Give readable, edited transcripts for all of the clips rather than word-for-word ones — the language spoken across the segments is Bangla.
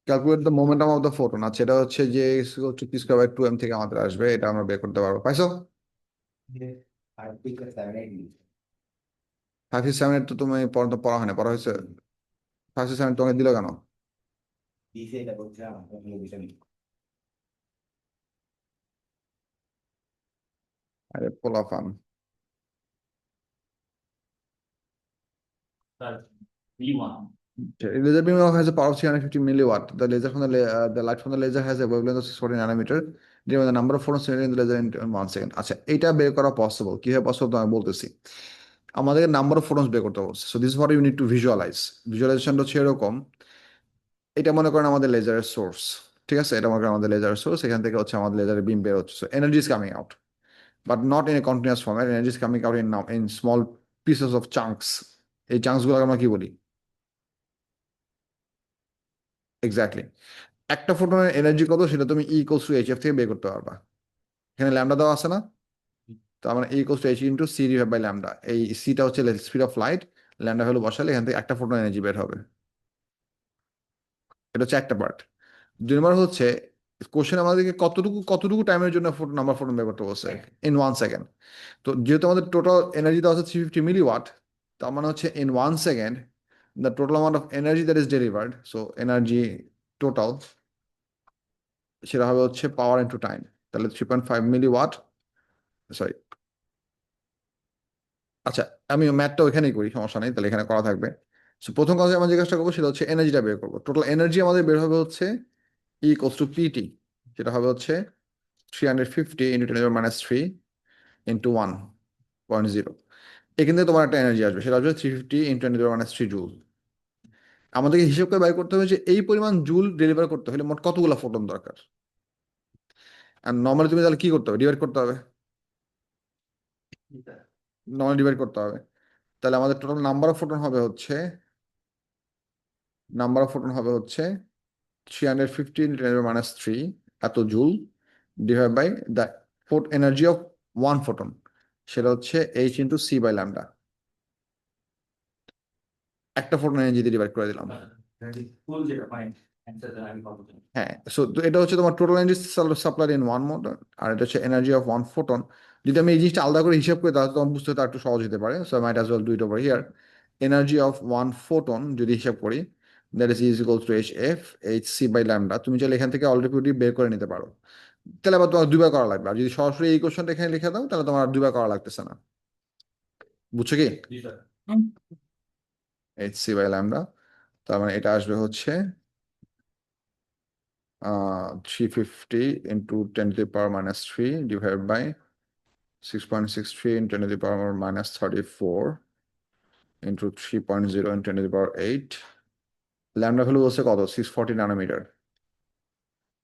Calculate the momentum of the photon. আচ্ছা, এটা হচ্ছে যে পি স্কয়ার বাই 2m থেকে আমাদের আসবে, এটা আমরা বের করতে পারবো। পাইছো? 5 6 7 তো তুমি পড়া হয় না, পড়া হয়েছে? 5 6 7 তোমাকে দিল কেন? আরে পোলাপান। Laser beam has a power of 350 milliwatt. The laser from the light from the laser has a wavelength of 640 nanometer. Given the number of photons emitted in the laser in 1 second. আচ্ছা, এটা বের করা পসিবল। কিভাবে পসিবল আমি বলতেছি। আমাদের নাম্বার অফ ফোটনস বের করতে বলছে। So this what you need to visualize. ভিজুয়ালাইজেশনটা হচ্ছে এরকম। এটা মনে করেন আমাদের লেজারের সোর্স। ঠিক আছে, এটা মনে করেন আমাদের লেজারের সোর্স। এখান থেকে হচ্ছে আমাদের লেজারের বিম বের হচ্ছে। So energy is coming out, but not in a continuous form. Energy is coming out in small pieces of chunks. এই চাঙ্কস গুলো আমরা কি বলি? এক্স্যাক্টলি। একটা ফোটনের এনার্জি কত সেটা তুমি E = hf থেকে বের করতে পারবা। এখানে ল্যামডা দেওয়া আছে না? তো আমরা E = h into C divide by lambda. এই সিটা হচ্ছে speed of light, lambda value বসালে এখান থেকে একটা ফোটন এনার্জি বের হবে। এটা হচ্ছে একটা পার্ট। 2 নম্বর হচ্ছে কোশ্চেন আমাদেরকে কতটুকু কতটুকু টাইমের জন্য নাম্বার ফোটন বের করতে বলছে। In 1 second. তো যেহেতু আমাদের টোটাল এনার্জি দেওয়া আছে 350 মিলিওয়াট, তার মানে হচ্ছে in 1 second the total amount of energy that is delivered, so energy total, সেটা হবে হচ্ছে পাওয়ার ইন্টু টাইম। তাহলে 3.5 মিলিওয়াট, সরি। আচ্ছা, আমি ম্যাথটা ওইখানেই করি, সমস্যা নেই, তাহলে এখানে করা থাকবে। সো প্রথম কাজ আমরা জিজ্ঞাসা করবো সেটা হচ্ছে এনার্জিটা বের করবো। টোটাল এনার্জি আমাদের বের হবে হচ্ছে E = PT, যেটা হবে হচ্ছে 350 ইন্টু 10⁻³ ইন্টু 1.0। এখান থেকে তোমার একটা এনার্জি আসবে, সেটা হচ্ছে 350 ইন্টু 10⁻³ জুল। আমাদেরকে হিসেব করে বের করতে হবে যে এই পরিমাণ জুল ডেলিভার করতে হলে মোট কতগুলো ফোটন দরকার। আর নর্মালি তুমি তাহলে কি করতে হবে? ডিভাইড করতে হবে। নর্মালি ডিভাইড করতে হবে। তাহলে আমাদের টোটাল নাম্বার অফ ফোটন হবে হচ্ছে 350 × 10⁻³ এত joule, divide by the energy of one photon, সেটা হচ্ছে h × c/λ। একটা ফোটন এনার্জি দিয়ে ডিভাইড করে দিলাম। হ্যাঁ, সো এটা হচ্ছে তোমার total energy supply in one motor, আর এটা হচ্ছে এনার্জি অফ ওয়ান ফোটন। যদি আমি এই জিনিসটা আলাদা করে হিসাব করি তাহলে তোমার বুঝতে তার একটু সহজ হতে পারে। So I might as well do it over here. Energy of one photon যদি হিসাব করি, দ্যাট ইজ h/c/λ। তুমি চাইলে এখান থেকে অলরেডি বের করে নিতে পারো। তাহলে আবার তোমার দুইবার করা লাগবে। আর যদি সরাসরি এই কোশ্চেনটা এখানে লিখে দাও তাহলে তোমার আর দুইবার করা লাগতেছে না। বুঝছো কি? h/c/λ, তার মানে এটা আসবে হচ্ছে 350 into 10⁻³ divide by 6.63 into 10⁻³ into 3.0 into 10⁻8। Lambda value বলছে কত? 640 ন্যানোমিটার।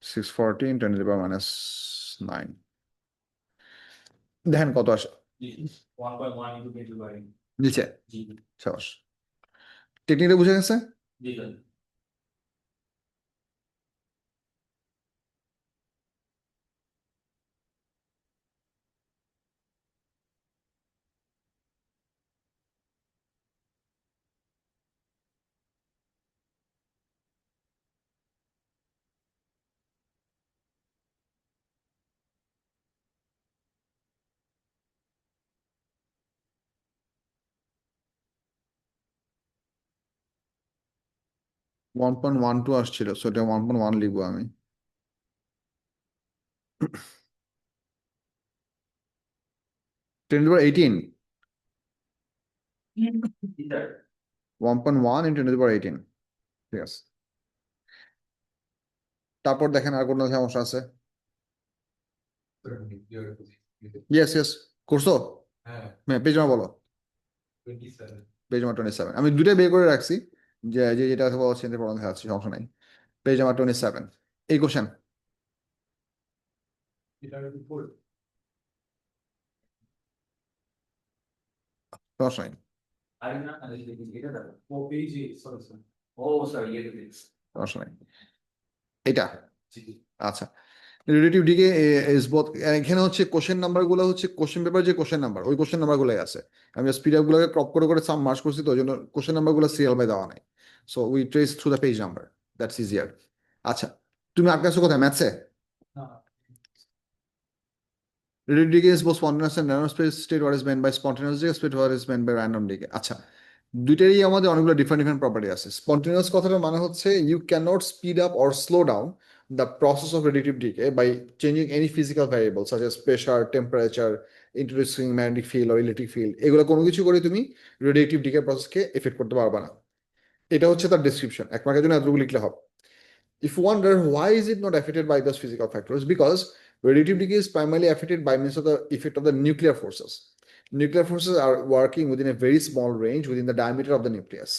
640 ইন্টু 10⁻৯। দেখেন কত আসে নিচে। সাবাস, টেকনিকটা বুঝে গেছে। (1.12) আসছিল, সো এটা 1.1 লিখবো আমি। 10⁻18, 1.1 ইন্টু 10⁻18। ঠিক আছে, তারপর দেখেন আর কোনো সমস্যা আছে? ইয়েস ইয়েস, করছো? হ্যাঁ, পেজ নাম্বার বলো। পেজ নাম্বার 27, আমি দুটাই বের করে রাখছি, যে যেটা চিন্তা প্রবলেম আছে, সমস্যা নাই। পেজ নাম্বার 27, এই কোশ্চেন। সমস্যা নাই, সমস্যা নাই। এটা আচ্ছা, রিলেটিভ ডিকে ইজ বোথ। এখানে হচ্ছে কোশ্চেন নাম্বার গুলো হচ্ছে কোশ্চেন পেপার যে কোশ্চেন নাম্বার, ওই কোশ্চেন নাম্বার গুলোই আছে। আমি জাস্ট পিডিএফ গুলোকে ক্রপ করে সাম মার্ক করছি, তো ওই জন্য কোশ্চেন নাম্বার গুলো সিরিয়াল বাই দেওয়া নাই। So we trace through the page number, that's easier. আচ্ছা, তুমি আটকে আছো কোথায়, ম্যাথসে? Ready decay is both spontaneous and random state. What is meant by spontaneous decay, state what is meant by random decay? আচ্ছা, দুইটারই আমাদের অনেকগুলো ডিফারেন্ট ডিফারেন্ট প্রপার্টি আছে। স্পন্টেনিয়াস কথাটার মানে হচ্ছে you can not speed up or slow down the process of radiative decay by changing any physical variable such as pressure, temperature, introducing magnetic field or electric field, এগুলো কোনো কিছু করে তুমি রেডিয়েটিভ ডিকে প্রসেসকে এফেক্ট করতে পারবে না। এটা হচ্ছে তার ডিসক্রিপশন, এক মার্কের জন্য এতটুকু লিখলে হবে। If you wonder why is it not affected by those physical factors, because radiative decay is primarily affected by means of the effect of the nuclear forces. Nuclear forces are working within a very small range within the diameter of the nucleus.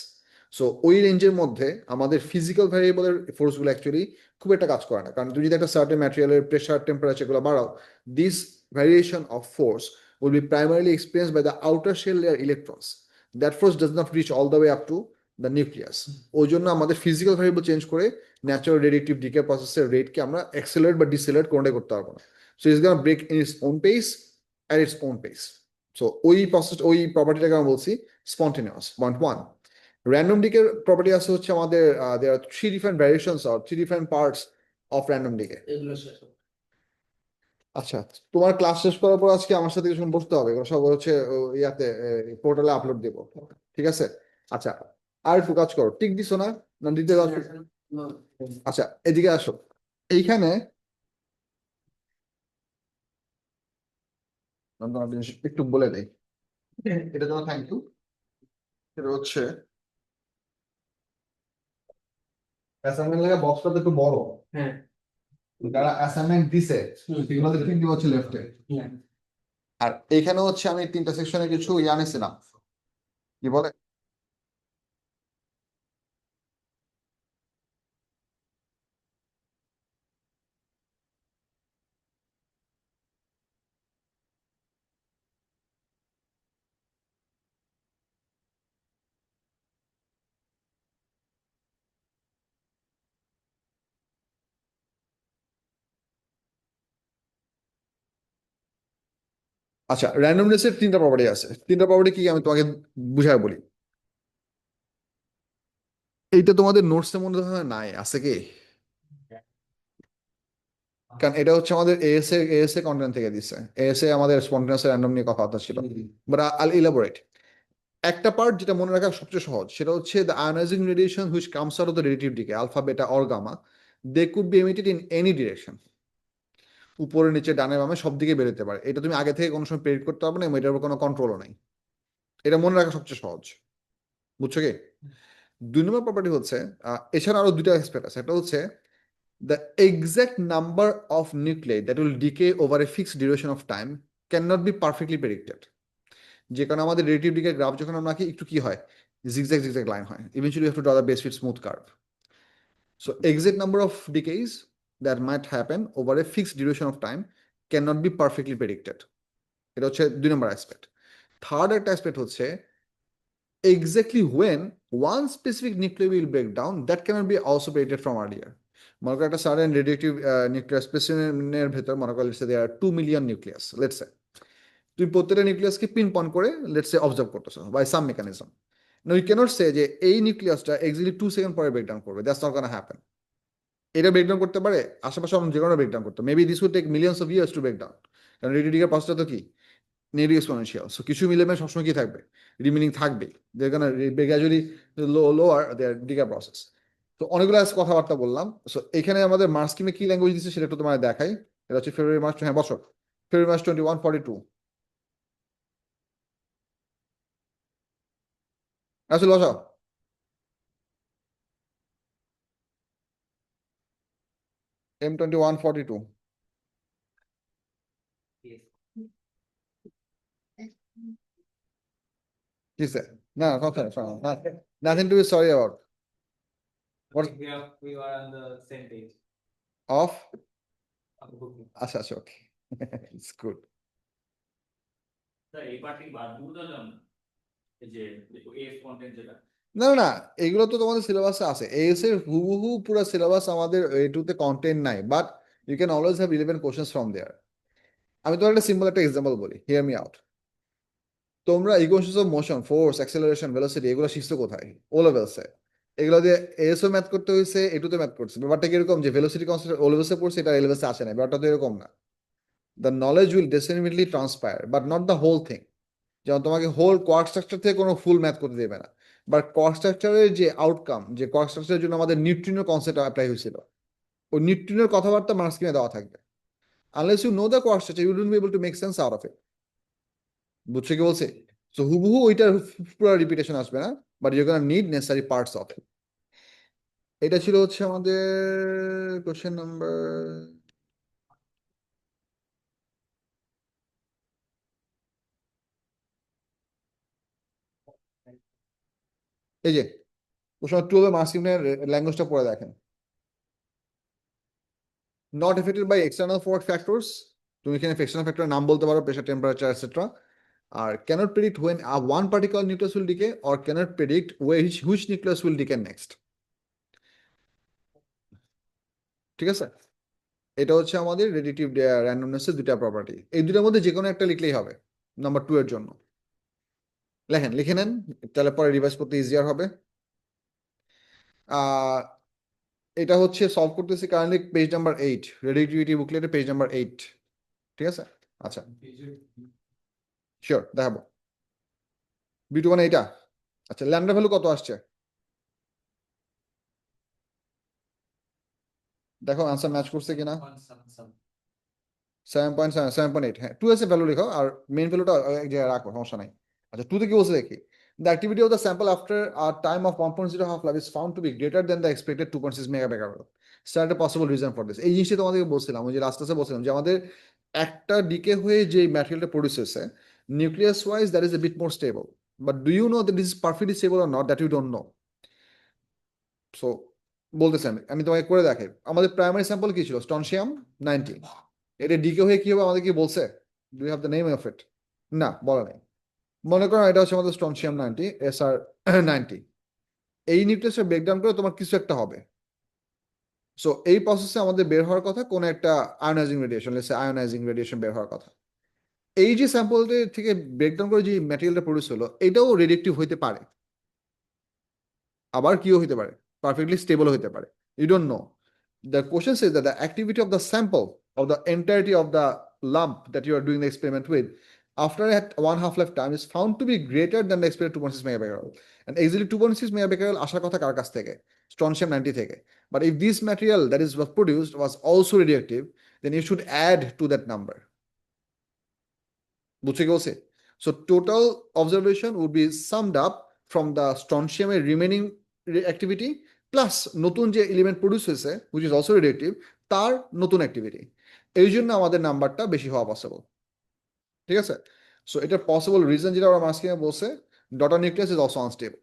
So ওই রেঞ্জের মধ্যে আমাদের ফিজিক্যাল ভ্যারিয়েবলের ফোর্সগুলো অ্যাকচুয়ালি খুব একটা কাজ করে না, কারণ তুমি যদি একটা সার্টেন ম্যাটেরিয়ালের প্রেশার, টেম্পারেচার গুলো বাড়াও, this variation of force will be primarily experienced by the outer shell layer electrons. That force does not reach all the way up to the nucleus. ওই জন্য আমাদের ফিজিক্যাল ভ্যারিয়েবল চেঞ্জ করে ন্যাচারাল রেডিয়েটিভ ডিকে প্রসেসের রেটকে আমরা অ্যাক্সেলারেট বা ডিসেলারেট কোনটাই করতে পারবো না। So it's gonna break in its own pace at its own pace. So ওই প্রসেস, ওই প্রপার্টিটাকে আমরা বলছি স্পন্টেনিয়াস। পয়েন্ট ওয়ান, র্যান্ডম ডিকের প্রপার্টি আছে হচ্ছে আমাদের there are three different variations or three different parts of random decay. আচ্ছা, তোমার ক্লাস শেষ করার পর আজকে আমার সাথে কিছুক্ষণ বসতে হবে, এগুলো সব হচ্ছে ইয়াতে পোর্টালে আপলোড দেবো, ঠিক আছে? আচ্ছা, আর একটু কাজ করো, টিক দিছো না? না দিতে দাও। আচ্ছা, এদিকে আসো। এইখানে তোমার জিনিস একটু বলে দেই, এটার জন্য থ্যাংক ইউ। সেটা হচ্ছে অ্যাসাইনমেন্ট লাগে বক্সটা তো একটু বড়। হ্যাঁ, যারা অ্যাসাইনমেন্ট দিছে সেগুলোতে প্রিন্ট হচ্ছে লেফটে। আর এখানে হচ্ছে আমি তিনটা সেকশনে কিছু আনিছিলাম, কি বলে আচ্ছা, র্যান্ডমনেসের তিনটা প্রপার্টি আছে। তিনটা প্রপার্টি কি আমি তোমাকে বুঝায় বলি। এইটা তোমাদের নোটসের মধ্যে হয় নাই, আছে কি? কারণ এটা হচ্ছে আমাদের এএসএ কন্টেন্ট থেকে দিচ্ছে। এএসএ আমাদের স্পন্টেনিয়াস র্যান্ডম নিয়ে কথাবার্তা ছিল, বাট আল ইলাবোরেট। একটা পার্ট যেটা মনে রাখা সবচেয়ে সহজ, সেটা হচ্ছে the ionizing radiation which comes out of the radiative decay, alpha, beta or gamma, they could be emitted in any direction. উপরে, নিচে, ডানে, বামে সব দিকে বেরোতে পারে। এটা তুমি আগে থেকে কোনো সময় প্রেডিক্ট করতে পারবে না এবং এটার উপর কোনো কন্ট্রোলও নাই। এটা মনে রাখা সবচেয়ে সহজ, বুঝছো কি? দুই নম্বর প্রপার্টি হচ্ছে, এছাড়া আরো দুইটা অ্যাসপেক্ট আছে। একটা হচ্ছে the exact number of nuclei that will decay over a fixed duration of time cannot be perfectly predicted. যে কারণে আমাদের রেডিয়েটিভ ডিকে গ্রাফ যখন আমরা আঁকি একটু কি হয়, জিগজ্যাগ জিগজ্যাগ লাইন হয়। Eventually have to draw the best fit smooth curve. So exact number of decays that might happen over a fixed duration of time can not be perfectly predicted. এটা হচ্ছে দুই নম্বর অ্যাসপেক্ট। থার্ড একটা অ্যাসপেক্ট হচ্ছে exactly when one specific nuclei will break down that cannot be also predicted from earlier. মনে করো একটা সার্টেন রেডিয়েটিভ নিউক্লিয়াস স্পেসিমেনের ভেতর মনে করো let's say there 2 million nucleus, let's say তুমি প্রত্যেকটা নিউক্লিয়াসকে পিন পয়েন্ট করে লেটস সে অবজার্ভ করতেছো by some mechanism. No you can't say যে এই নিউক্লিয়াসটা এক্স্যাক্টলি 2 সেকেন্ড পরে ব্রেকডাউন করবে, দ্যাটস নট গোনা হ্যাপেন। এটা ব্রেকডাউন করতে পারে আশেপাশে অন্য যে কোনো ব্রেকডাউন করতে, maybe this will take millions of years to breakdown, কারণ রেডিয়েটিভের প্রসেসটা তো কি নেগেটিভ এক্সপোনেনশিয়াল। সো কিছু মিলেমে সবসময় কি থাকবে, রিমেনিং থাকবে, যেখানে গ্র্যাজুয়ালি লোয়ার দেয়ার ডিকে প্রসেস। তো অনেকগুলো কথাবার্তা বললাম। সো এখানে আমাদের মার্কস স্কিমে কি ল্যাঙ্গুয়েজ দিচ্ছে সেটা একটু তোমার দেখাই। এটা হচ্ছে ফেব্রুয়ারি মাস, হ্যাঁ বছর ফেব্রুয়ারি মাস 2142। আসলে বসাও M2142 কিসে? না কথা না, nothing to be sorry about. What We are on the same page. Of? of the book. আচ্ছা আচ্ছা, ওকে, ইটস গুড। স্যার এই পার্টি বাদ বুঝলাম এই যে এফ কন্টেন্ট যেটা না না না, এগুলো তো তোমাদের সিলেবাসে আছে। এএস এর হুবহু পুরো সিলেবাস আমাদের এটুতে কন্টেন্ট নাই, but you can always have relevant questions from there. আমি তোমার একটা সিম্পল একটা এক্সাম্পল বলি, হিয়ার মি আউট। তোমরা equations of motion, force, acceleration, velocity এগুলো শিখছো কোথায়? ও লেভেলসে। এগুলো দিয়ে এসও ম্যাথ করতে হয়েছে, এটুতে ম্যাথ করছে। ব্যাপারটা কিরকম যে ভেলোসিটি কনস্ট্যান্ট ও লেভেলসে পড়ছে, এটা এলেভেলসে আসে না, ব্যাপারটা তো এরকম না। The knowledge will definitely transpire but not the whole thing. যেমন তোমাকে হোল কোয়ার্ক স্ট্রাকচার থেকে কোনো ফুল ম্যাথ করতে দেবে না, বাট কোয়ার্ক স্ট্রাকচারের যে আউটকাম, যে কোয়ার্ক স্ট্রাকচারের জন্য আমাদের নিউট্রিনোর কনসেপ্ট অ্যাপ্লাই হয়েছিল, ওই নিউট্রিনোর কথাবার্তা মার্কস্কিনে দেওয়া থাকবে। Unless you know the quark structure you wouldn't be able to make sense out of it. বুঝছো কি বলছে? সো হুবহু ওইটার পুরো রিপিটেশন আসবে না, but you gonna need necessary parts of it. এটা ছিল হচ্ছে আমাদের কোশ্চেন নাম্বার, এই যে কোশ্চেন 12 মার্কস্কিনের ল্যাঙ্গুয়েজটা পড়ে দেখেন। Not affected by external force factors, তুমি এখানে এক্সটার্নাল ফ্যাক্টরের নাম বলতে পারো, প্রেশার, টেম্পারেচার, এটসেট্রা। আর can't predict when one particular nucleus will decay, or can't predict which nucleus will decay next. ঠিক আছে, এটা হচ্ছে আমাদের রেডিটিভ র্যান্ডমনেসের দুটা প্রপার্টি। এই দুটার মধ্যে যে কোনো একটা লিখলেই হবে নাম্বার 2 এর জন্য। লেখেন, লিখে নেন, তাহলে পরে রিভাইজ করতে ইজিয়ার হবে। আহ এটা হচ্ছে সলভ করতেছি কারেন্টলি পেজ নাম্বার 8, রেডিটিভিটি বুকলেটে পেজ নাম্বার 8। ঠিক আছে, আচ্ছা শিওর দেখাবো। B2 মানে এটা। আচ্ছা ল্যামডা ভ্যালু কত আসছে দেখো, আনসার ম্যাচ করছে কিনা। 7.7, 7.8, হ্যাঁ 2 এর ভ্যালু লিখো আর মেইন ভ্যালুটা এক জায়গায় রাখো, সমস্যা নাই। আচ্ছা 2 তে কি বলছে দেখি। The activity of the sample after a time of 1.0 half-life is found to be greater than the expected 2.6 megabecquerel. Start a possible reason for this. এই জিনিসটা তোমাদেরকে বলছিলাম, ওই যে লাস্টে বলছিলাম যে আমাদের একটা ডিকে হয়ে যে ম্যাটেরিয়ালটা প্রডিউস হয়েছে, nucleus wise that is a bit more stable, but do you know that this is perfectly stable or not, that you don't know. So বলতেছি আমি আমি তোমাকে করে দেখাই। আমাদের প্রাইমারি স্যাম্পল কি ছিল, স্টনশিয়াম 90। এটা ডিকে হয়ে কি হবে আমাদের কি বলছে, do you have the name of it? না, বলা নেই। মনে করো এটা হচ্ছে আমাদের স্টনশিয়াম 90, SR 90। এই নিউক্লিয়াসটা ব্রেকডাউন করে তোমার কিছু একটা হবে। সো এই প্রসেসে আমাদের বের হওয়ার কথা কোন একটা ionising radiation, let's say ionising radiation বের হওয়ার কথা। এই যে স্যাম্পলটা থেকে ব্রেকডাউন করে যে ম্যাটেরিয়ালটা প্রডিউস হলো, এটাও রেডিয়েক্টিভ হইতে পারে, আবার কিও হইতে পারে, পারফেক্টলি স্টেবল হইতে পারে। You don't know. The question says that the activity of the sample of the entirety of the lump that you are doing the experiment with after at 1/2 life time is found to be greater than the expected 2.6 megabecquerel. And exactly 2.6 megabecquerel আসার কথা কার কাছ থেকে, strontium 90 থেকে। But if this material that is was produced was also radioactive, then you should add to that number. বুঝছে কি বলছে? So total observation would be summed up from the strontium remaining activity plus নতুন যে এলিমেন্ট প্রডিউস হয়েছে which is also radioactive, তার নতুন অ্যাক্টিভিটি। এই জন্য আমাদের নাম্বারটা বেশি হওয়া পসিবল। ঠিক আছে, সো এটা পসিবল রিজন যেটা ওরা মাঝখানে বলছে, daughter nucleus is also unstable.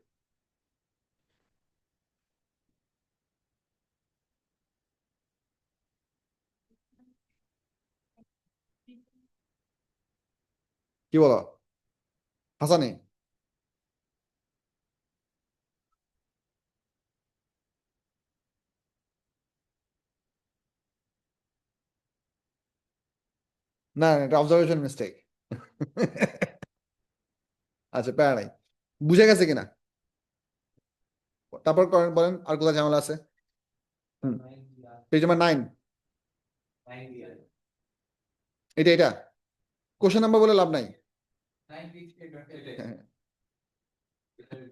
কি বলো হাসানি? না না, এটা অবজারভেশন মিস্টেক। আচ্ছা প্যারা নাই, বুঝে গেছে কিনা? তারপর বলেন আর কোথায় ঝামেলা আছে। হুম, পেজ নাম্বার 9, এটা এটা কোশ্চেন নাম্বার বলে লাভ নাই। হ্যাঁ,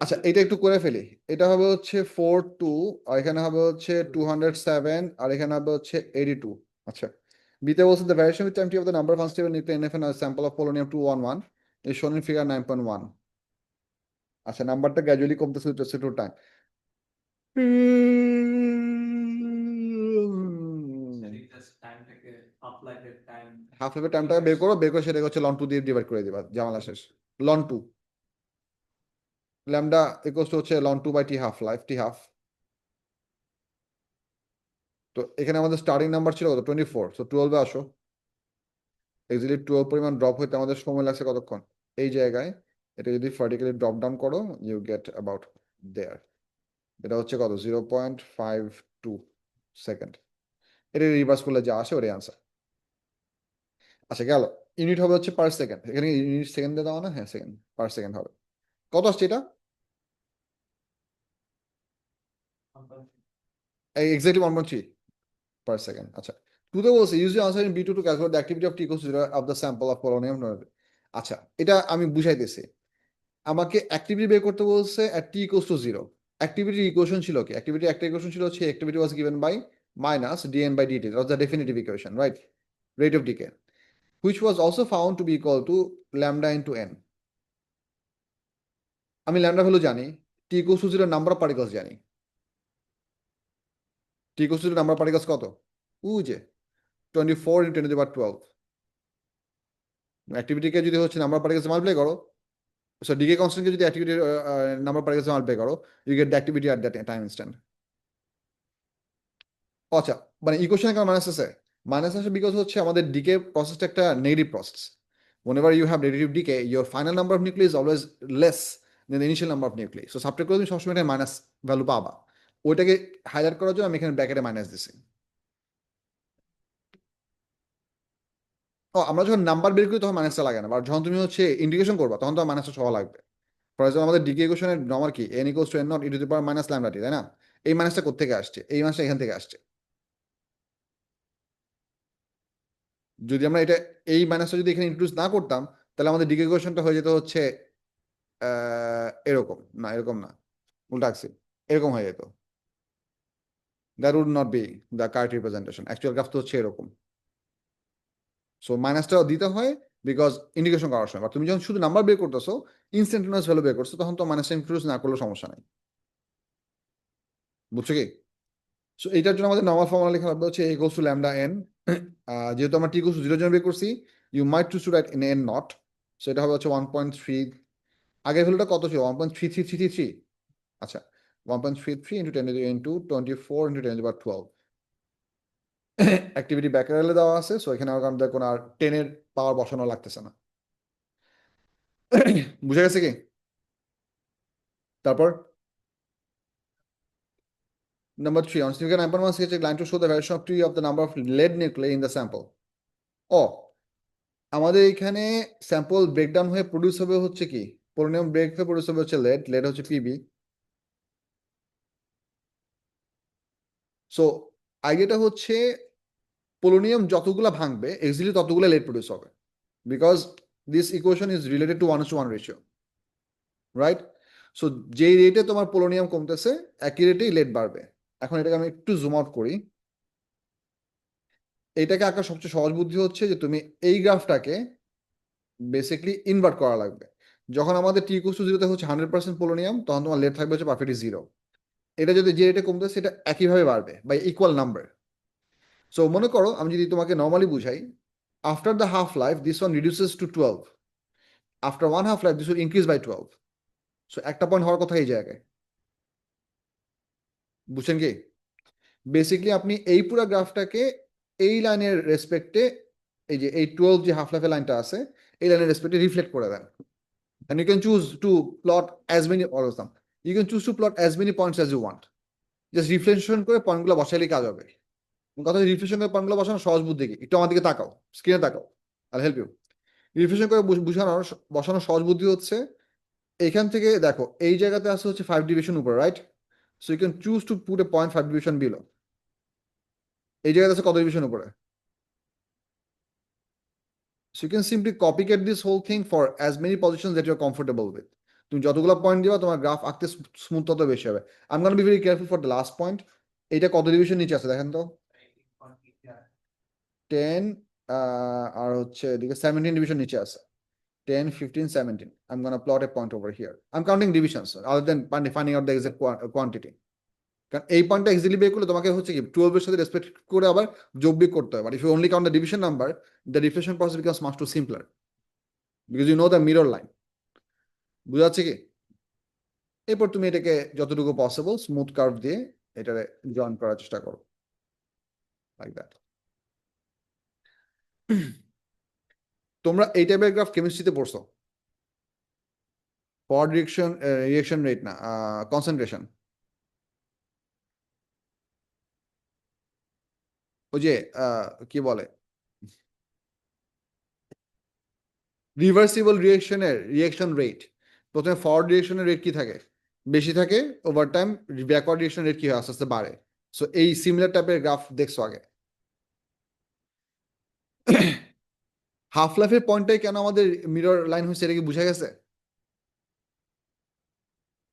আচ্ছা এটা একটু করে ফেলি। এটা হবে হচ্ছে 42, আর এখানে হবে হচ্ছে 207, আর এখানে হবে হচ্ছে 82। আচ্ছা, বিতে বলছে the variation with empty of the number of unstable nuclei in a sample of polonium 211 is shown in figure 9.1। আচ্ছা নাম্বারটা গ্র্যাজুয়ালি কমতেছে with respect to time। Half লাইফের টাইমটাকে বের করো, বের করে সেটাকে হচ্ছে লন টু দিয়ে ডিভাইড করে দিবা, জামালা শেষ। Ln two lambda equals to হচ্ছে ln two by T half life, T half. তো এখানে আমাদের স্টার্টিং নাম্বার ছিল কত, 24, সো 12 আসো। এক্সাক্টলি 12 পরিমাণ ড্রপ হইতে আমাদের সময় লাগছে কতক্ষণ, এই জায়গায়। এটা যদি ভার্টিক্যালি ড্রপ ডাউন করো ইউ গেট অ্যাবাউট দেয়ার। এটা হচ্ছে কত, 0.52 সেকেন্ড। এটা রিভার্স করলে যা আসে ওটাই আনসার। আচ্ছা গেল। ইউনিট হবে হচ্ছে পার সেকেন্ড, এখানে ইউনিট সেকেন্ডে দেওয়া না, হ্যাঁ সেকেন্ড, পার সেকেন্ড হবে। কত আসছে এটা? এক্স্যাক্টলি 1.3 per second আচ্ছা টুতে বলছে use the answer in B two to calculate the activity of T equals to 0 of the sample of polonium. আচ্ছা এটা আমি বুঝাইতেছি আমাকে অ্যাক্টিভিটি বের করতে বলছে at t equals to 0 অ্যাক্টিভিটির ইকুয়েশন ছিল কি অ্যাক্টিভিটি একটা ইকুয়েশন ছিল হচ্ছে activity was given by minus dn by dt that was the definitive equation right rate of decay which was also found to be equal to lambda into n আমি ল্যামডা ভ্যালু জানি t equals to 0 number of particles জানি t equals to 0 number of particles কত উ যে 24 into 10 to the power 12 অ্যাক্টিভিটিকে যদি হচ্ছে নাম্বার অফ পার্টিকলস মাল্টিপ্লাই করো সো ডিকে কনস্ট্যান্টকে যদি activity number of particles multiply করো you get the activity at that time instant আচ্ছা মানে ইকুয়েশনে কেন মাইনাস আছে মাইনাস আছে বিকজ হচ্ছে আমাদের ডিকে প্রসেসটা একটা negative process whenever you have negative decay your final number of nuclei is always less than the initial number of nuclei so subtract করে তুমি সবসময় একটা মাইনাস ভ্যালু পাবা ওইটাকে হাইলাইট করার জন্য আমি এখানে ব্র্যাকেটে মাইনাস দিছি ও আমরা যখন নাম্বার বের করি তখন মাইনাসটা লাগে না আর যখন তুমি হচ্ছে ইন্টিগ্রেশন করবা তখন তো মাইনাসটা সহ লাগবে ফর এক্সাম্পল আমাদের ডিকে ইকুয়েশনের নরমাল কি n equals to n naught e to the power minus lambda t তাই না এই মাইনাসটা কোত্থেকে আসছে এই মাইনাসটা এখান থেকে আসছে যদি আমরা এটা এই মাইনাসটা যদি এখানে ইনক্লুড না করতাম তাহলে আমাদের ডিকে ইকুয়েশনটা হয়ে যেত হচ্ছে এরকম না এরকম না উল্টা আসছে এরকম হয়ে যেত that would not be the correct representation actual graph তো হচ্ছে এরকম সো মাইনাসটা দিতে হয় বিকজ ইন্ডিকেশন করার সময় তুমি যখন শুধু নাম্বার বের করতেছো ইনস্ট্যান্টানিয়াস ভ্যালু বের করছো তখন তো মাইনাসটা ইনক্লুড না করলেও সমস্যা নাই বুঝছো কি সো এইটার জন্য আমাদের নর্মাল ফর্মুলা লেখা লাগবে হচ্ছে ইকুয়ালস টু ল্যামডা এন যেহেতু আমরা টি ইকুয়ালস টু 0 জন্য বের করছি you might choose to write in N naught so এটা হবে হচ্ছে 1.3 আগের ভ্যালুটা কত ছিল 1.3333 আচ্ছা 1.33 into 10 into 24 into 10 to 12 activity ব্যাকারেলে দেওয়া আছে সো এখানে আমাদের কোনো আর 10 এর পাওয়ার বসানো লাগতেছে না বুঝা গেছে কি তারপর number 3 on significant 9.1 sketch a line to show the variation of t of the number of lead nuclei in the sample ও আমাদের এখানে স্যাম্পল ব্রেকডাউন হয়ে প্রডিউস হবে হচ্ছে কি পোলোনিয়াম ব্রেক হয়ে প্রডিউস হবে হচ্ছে লেড লেড হচ্ছে পিবি সো আইডিয়াটা হচ্ছে পোলোনিয়াম যতগুলা ভাঙবে এক্সাক্টলি ততগুলো লেড প্রডিউস হবে because this equation is related to 1:1 ratio right so যেই রেটে তোমার পোলোনিয়াম কমতেছে একই রেটেই লেড বাড়বে এখন এটাকে আমি একটু জুম আউট করি এটাকে আঁকার সবচেয়ে সহজ বুদ্ধি হচ্ছে যে তুমি এই গ্রাফটাকে বেসিকলি ইনভার্ট করা লাগবে যখন আমাদের টি ইকুয়ালস টু 0 তে হচ্ছে 100% পোলোনিয়াম তখন তোমার লেড থাকবে হচ্ছে পারফেক্টলি 0 এটা যদি যে রেটে কমতেছে সেটা একইভাবে বাড়বে বাই ইকুয়াল নাম্বার সো মনে করো আমি যদি তোমাকে নর্মালি বুঝাই after the half life this one reduces to 12 after one half life this will increase by 12 so একটা পয়েন্ট হওয়ার কথা এই জায়গায় বুঝছেন কি বেসিকলি আপনি এই পুরো গ্রাফটাকে এই লাইনের রেসপেক্টে এই যে এই 12 যে হাফ লাইফের লাইনটা আছে এই লাইনের রেসপেক্টে রিফ্লেক্ট করে দেন and you can choose to plot as many or some you can choose to plot as many points as you want just reflection করে পয়েন্টগুলো বসাইলেই কাজ হবে কথা রিফ্লেকশন করে পয়েন্টগুলো বসানো সহজ বুদ্ধি কি একটু আমার দিকে তাকাও স্ক্রিনে তাকাও আই হেল্প ইউ রিফ্লেকশন করে বুঝানোর বসানো সহজ বুদ্ধি হচ্ছে এখান থেকে দেখো এই জায়গাতে আসছে হচ্ছে 5 ডিভিশন উপরে right so you can choose to put a point 5 division below এই জায়গাতে আছে কত ডিভিশন উপরে so you can simply copycat this whole thing for as many positions that you're comfortable with তুমি যতগুলো পয়েন্ট দিবা তোমার গ্রাফ আঁকতে স্মুথ তত বেশি হবে I am gonna be very careful for the last point এটা কত ডিভিশন নিচে আছে দেখেন তো 10 আর হচ্ছে এদিকে 17 ডিভিশন নিচে আছে 10 15 17 I'm gonna plot a point over here I'm counting divisions other than finding out the exact quantity কারণ এই পয়েন্টটা এক্সাক্টলি বের করলে তোমাকে হচ্ছে কি 12 এর সাথে রেসপেক্ট করে আবার যোগ বিয়োগ করতে হয় but if you only count the division number the reflection process becomes much too simpler because you know the mirror line বুঝা যাচ্ছে কি এরপর তুমি এটাকে যতটুকু পসিবল স্মুথ কার্ভ দিয়ে এটারে জয়েন করার চেষ্টা করো লাইক দ্যাট তোমরা এই টাইপের গ্রাফ কেমিস্ট্রিতে পড়ছো ফর রিয়েকশন রেট না কনসেন্ট্রেশন ওই যে কি বলে রিভার্সিবল রিয়েকশনের রিয়েকশন রেট প্রথমে ফরওয়ার্ড রিয়েকশনের রেট কি থাকে বেশি থাকে, over time backward reaction rate কি হয়, আস্তে আস্তে বাড়ে। সো এই সিমিলার টাইপের গ্রাফ দেখছো আগে। হাফ লাইফের পয়েন্টটাই কেন আমাদের মিরর লাইন হয়েছে, এটা কি বুঝা গেছে?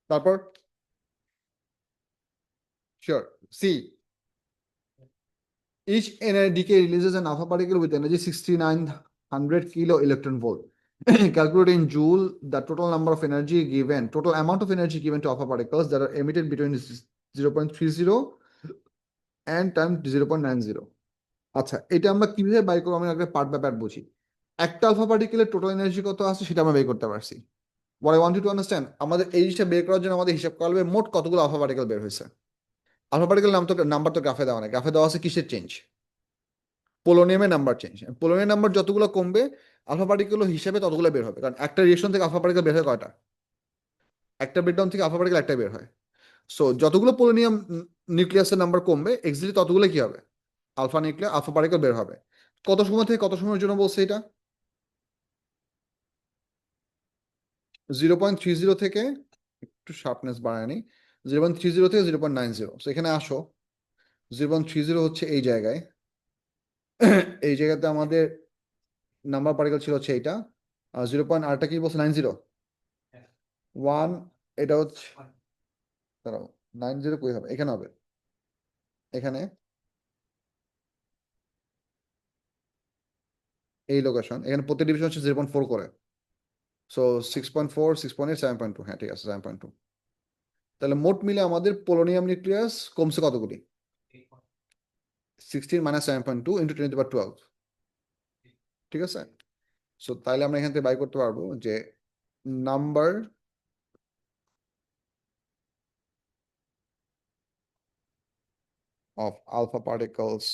তারপর sure, see, each decay releases an alpha particle with energy 6900 kilo electron volt. Calculate in joule the total number of energy given, total amount of energy given to alpha particles that are emitted between 0.30 and time 0.90. আচ্ছা, এটা আমরা কিভাবে বাই করবো, আমরা একটা পার্ট বাই পার্ট বুঝি। একটা আলফা পার্টিকেলের টোটাল এনার্জি কত আছে সেটা আমরা বের করতে পারছি। What I want you to understand, আমাদের এই জিনিসটা বের করার জন্য আমাদের হিসাব করা হবে মোট কতগুলো আলফা পার্টিকেল বের হয়েছে। আলফা পার্টিকেল নাম্বার তো গ্রাফে দেওয়া নেই, গ্রাফে দেওয়া আছে কিসের চেঞ্জ, পোলোনিয়ামের নাম্বার চেঞ্জ। পোলোনিয়াম নাম্বার যতগুলো কমবে আলফা পার্টিকেল হিসেবে ততগুলো বের হবে, কারণ একটা রিয়েকশন থেকে আলফা পার্টিকেল বের হয় কয়টা, একটা ব্রেকডাউন থেকে আলফা পার্টিকেল একটা বের হয়। সো যতগুলো পোলোনিয়াম নিউক্লিয়াসের নাম্বার কমবে এক্স্যাক্টলি ততগুলো কি হবে, আলফা নিউক্লিয়াস আলফা পার্টিকেল বের হবে। কত সময় থেকে কত সময়ের জন্য বলছে এটা, 0.30 থেকে, একটু শার্পনেস বাড়ায়নি, 0.30 থেকে 0.90। এখানে আসো, 0.30 হচ্ছে এই জায়গায়, এই জায়গাতে আমাদের নাম্বার পার্টিকেল ছিল হচ্ছে এইটা, 0. আরটা কি বলছে, 90, 1, এটা হচ্ছে, দাঁড়াও, 90 কই হবে, এখানে হবে, এখানে এই লোকেশন, এখানে প্রতি ডিভিশন হচ্ছে 0.4 করে। সো 6.4, 6.8, 7.2, হ্যাঁ ঠিক আছে 7.2। তাহলে মোট মিলে আমাদের পোলোনিয়াম নিউক্লিয়াস কমছে কতগুলি, 16 - 7.2 × 10^12। ঠিক আছে, সো তাহলে আমরা এখান থেকে বাই করতে পারবো যে number of alpha particles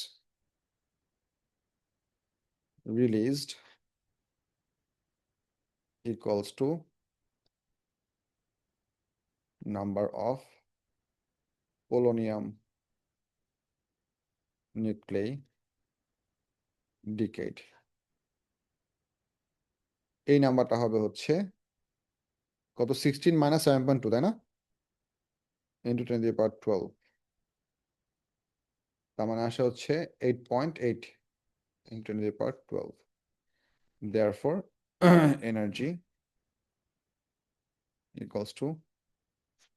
released equals to number of polonium nuclei decayed। এই নাম্বারটা হবে হচ্ছে কত, 16 - 7.2, তাই না, × 10^12, তার মানে আসা হচ্ছে 8.8 × 10^12। therefore energy equals to,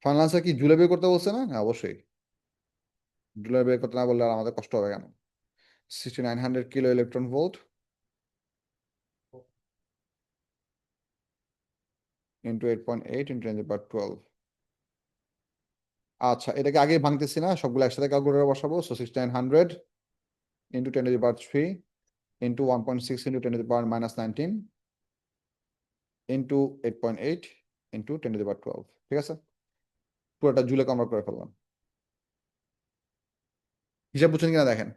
final answer কি জুলে বের করতে বলছে না, হ্যাঁ অবশ্যই, জুলে বের করতে না বললে আর আমাদের কষ্ট হবে কেন। 6900 কিলো ইলেকট্রন ভোল্ট ইন্টু 8.8 × 10^12। আচ্ছা, এটাকে আগে ভাঙতেছি না, সবগুলো একসাথে ক্যালকুলেটরে বসাবো। So 6900 into 10^3 into 1.6 into 10⁻⁻19 into 8.8 into 10^12। ঠিক আছে, পুরোটা জুলে কনভার্ট করে ফেললাম। হিসাব বুঝছেন কিনা দেখেন।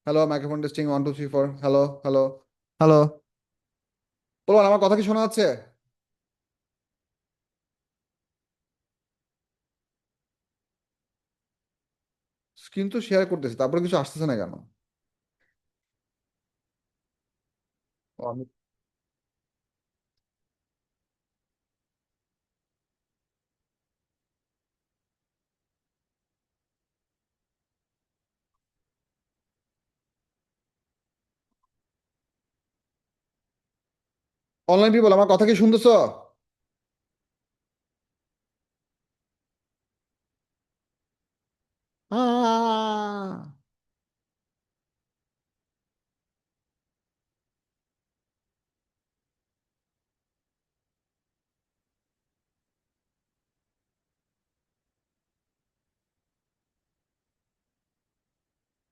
Hello, microphone testing 1 2 3 4, hello hello hello, বলুন আমার কথা কি শোনা যাচ্ছে? স্ক্রিন তো শেয়ার করতেছি, তারপরে কিছু আসতেছে না কেন? আমি অনলাইন পিপল, আমার কথা কি শুনতেছো? আহ!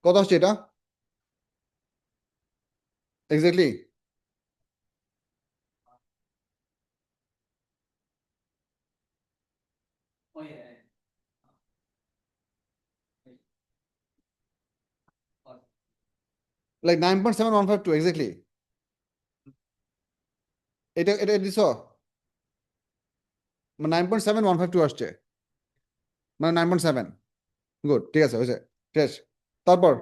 কত আসছে এটা এক্স্যাক্টলি? Like 9.7152 exactly. এটা এটা দিছ, 9.7152 আসছে। মানে 9.7। গুড, ঠিক আছে, হয়েছে, শেষ। তারপর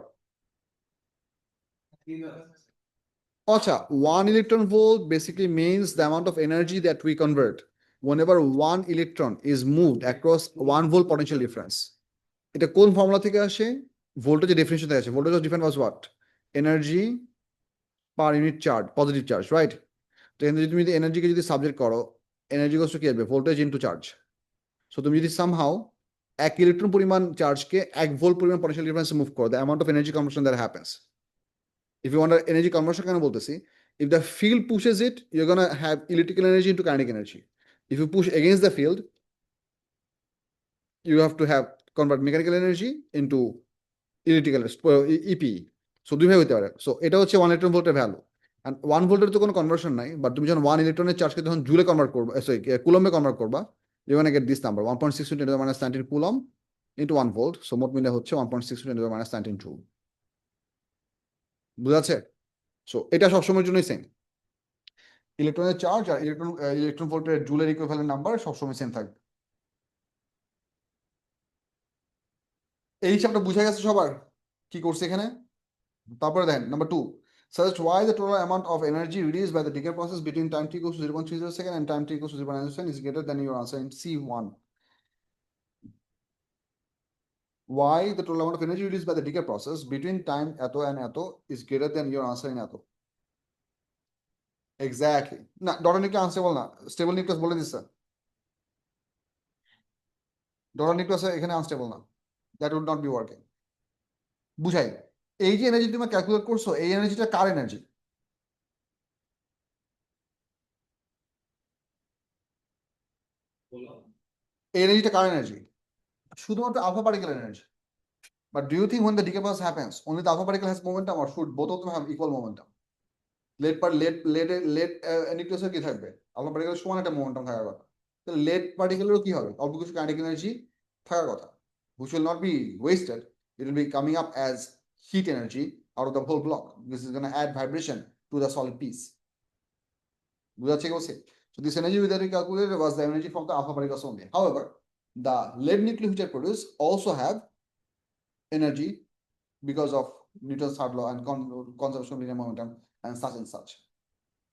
আচ্ছা, 1 electron volt basically means the amount of energy that we convert whenever 1 electron is moved across 1 volt potential difference. এটা কোন ফর্মুলা থেকে আসে? ভোল্টেজের ডেফিনিশন থেকে আসে। Voltage was defined was what? Energy per unit charge, positive charge, right? তো এখানে যদি তুমি এনার্জিকে যদি সাবজেক্ট করো, এনার্জি কষ্ট কি আসবে? Voltage into charge. সো তুমি যদি সামহাও 1 ইলেকট্রন পরিমাণ চার্জকে 1 ভোল্ট পরিমাণ পটেনশিয়াল ডিফারেন্সে মুভ করো, the amount of energy conversion that happens. If you want energy conversion কেন বলতেছি? If the field pushes it, you gonna have electrical energy into kinetic energy. If you push against the field, you have to have convert mechanical energy into electrical EP. So দুইভাবে হতে পারে। সো এটা হচ্ছে 1 ইলেকট্রন ভোল্টের ভ্যালু। অ্যান্ড 1 ভোল্টের তো কোনো কনভার্সন নাই, বাট তুমি যখন 1 ইলেকট্রনের চার্জকে যখন জুলে কনভার্ট করবা, সরি কুলম্বে কনভার্ট করবা, you gonna get this number 1.6 × 10⁻19 coulomb into 1 volt. So মোট মিলে হচ্ছে 1.6 × 10⁻19 জুল। বুঝাচ্ছে? সো এটা সবসময়ের জন্যই সেম। ইলেকট্রনের চার্জ আর ইলেকট্রন ভোল্টের জুলের ইকুইভ্যালেন্ট নাম্বার সবসময় সেম থাকবে। এই হিসাবটা বুঝা গেছে সবার কি করছে এখানে? তারপরে দেখেন number 2, suggest why the total amount of energy released by the decay process between time t equals to 0.30 second and time t equals to 0.9 second is greater than your answer in C1. Why the total amount of energy released by the decay process between time এত and এত is greater than your answer in এত? Exactly. না, ডটার নিউক্লিয়াস আনস্টেবল না, স্টেবল নিউক্লিয়াস বলে দিচ্ছে। ডটার নিউক্লিয়াস এখানে আনস্টেবল না, that would not be working. বুঝাই, এই যে এনার্জি তুমি ক্যালকুলেট করছো, এই এনার্জিটা কার এনার্জি? এই এনার্জিটা কার এনার্জি? শুধুমাত্র alpha particle energy. But do you think when the decay process happens, only the alpha particle has momentum, or should both of them have equal momentum? লেট নিউক্লিয়াসের কি থাকবে? আলফা পার্টিকেলের সমান একটা মোমেন্টাম থাকার কথা। তাহলে লেট পার্টিকেলেরও কি হবে? অল্প কিছু কাইনেটিক এনার্জি থাকার কথা, which will not be wasted. It will be coming up as heat energy out of the whole block. This is going to add vibration to the solid piece. বুঝাচ্ছে কি বলছি? So this energy that we calculated was the energy from the alpha particles only. However, the lead nuclei which are produced also have energy because of Newton's third law and conservation of linear momentum and such.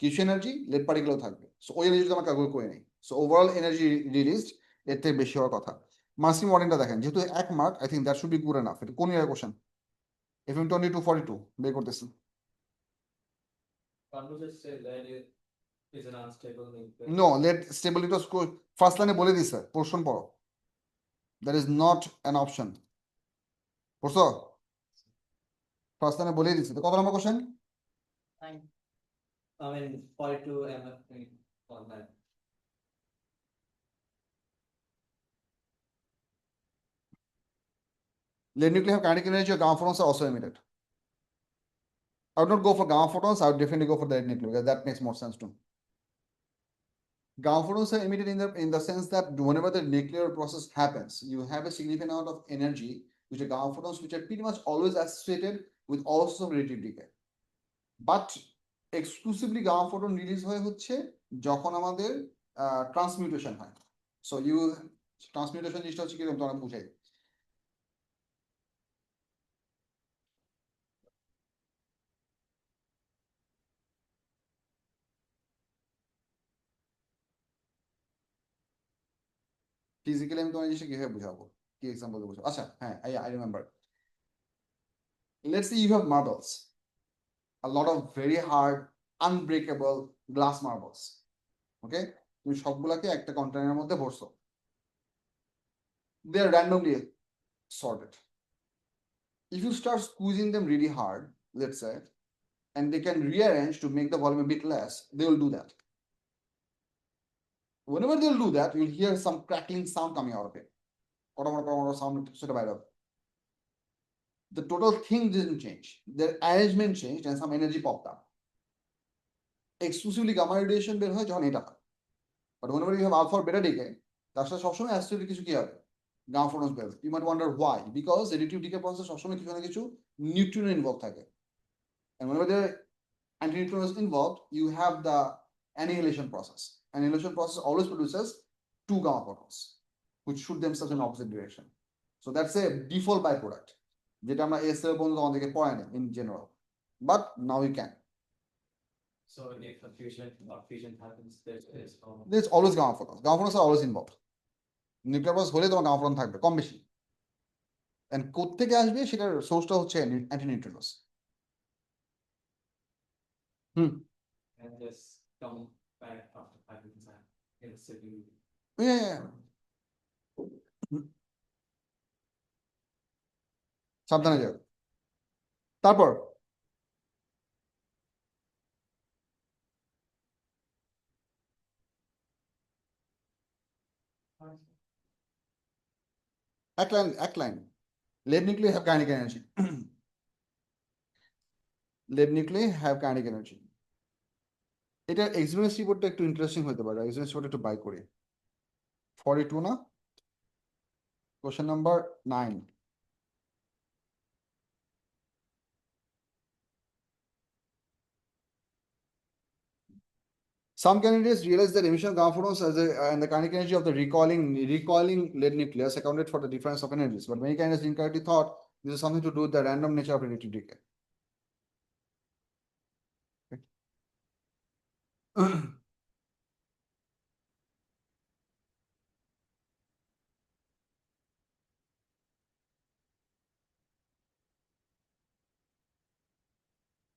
কিছু এনার্জি লেট পার্টিকেলও থাকবে। সো ওই এনার্জি আমরা ক্যালকুলেট করে নিই। সো ওভারঅল এনার্জি রিলিজড এর থেকে বেশি হওয়ার কথা। মার্কসিং ওয়ার্ডিংটা দেখেন, যেহেতু 1 mark, I think that should be good enough. এটা কোন ইয়ার কোশ্চেন? এফএম 2242 বের করতেছি। No, let stable it was first লাইনে বলে দিছে, পোরশন পড়ো। That is not an option. পড়ছো? ফার্স্ট লাইনে বলেই দিছে। তো কত নম্বর question? I mean, 42 on that. Lead nuclei have kinetic energy, or gamma photons are also emitted. I would not go for gamma photons. I would definitely go for the lead nuclei because that makes more sense to me. Gamma photons are emitted in the sense that whenever the nuclear process happens, you have a significant amount of energy, which are gamma photons, which are pretty much always associated with all sorts of radiative decay. But exclusively gamma photon release হয় হচ্ছে যখন আমাদের ট্রান্সমিউটেশন হয়। সো ট্রান্সমিউটেশন জিনিসটা হচ্ছে কিরকম তোমরা বুঝাই। ফিজিক্যালি আমি তোমার জিনিসটা কিভাবে বুঝাবো, কি এক্সাম্পল বুঝাবো? আচ্ছা হ্যাঁ, I remember. Let's say you have marbles, a lot of very hard unbreakable glass marbles. Okay, তুমি সবগুলাকে একটা কন্টেনারের মধ্যে ভরছো। They are randomly sorted. If you start squeezing them really hard, let's say, and they can rearrange to make the volume a bit less, they will do that. Whenever they'll do that, you'll hear some crackling sound coming out of it. Sound sort of out of. The total thing didn't change. Their arrangement changed and some energy popped up. Exclusively gamma radiation বের হয় যখন এটা হয়। But whenever you have alpha or beta decay, তার সাথে সবসময় অ্যাসোসিয়েটেড কিছু কি হবে? গামা ফোটনস বের। You might wonder why. Because additive decay process সবসময় কিছু না কিছু নিউট্রন ইনভলভ থাকে। And whenever there are antineutrinos involved, you have the annihilation process. Annihilation process always produces 2 gamma photons. which shoot themselves in opposite direction. So that's a default byproduct যেটা আমরা এস এর পর্যন্ত আমাদেরকে পড়ায়নি in general, but now we can. So if a fusion happens, There's always gamma photons. Gamma photons are always involved. Nuclear process হলে তোমার গামা ফোটন থাকবে কম বেশি, এন্ড কোত্থেকে আসবে সেটার সোর্সটা হচ্ছে অ্যান্টিনিউট্রিনোস। হুম, and just come back after 5 minutes in a city. সাবধানে যাও। তারপর এক line lead nuclei have kinetic energy. lead nuclei have kinetic energy. এটা এক্সপিরিয়েন্স রিপোর্টটা একটু ইন্টারেস্টিং হতে পারে, এক্সপিরিয়েন্স রিপোর্ট একটু বাই করি। 42 না, question number 9। Some candidates realized that emission of gamma photons and the kinetic energy of the recoiling lead nucleus accounted for the difference of energies, but many candidates incorrectly thought this is something to do with the random nature of radioactive decay.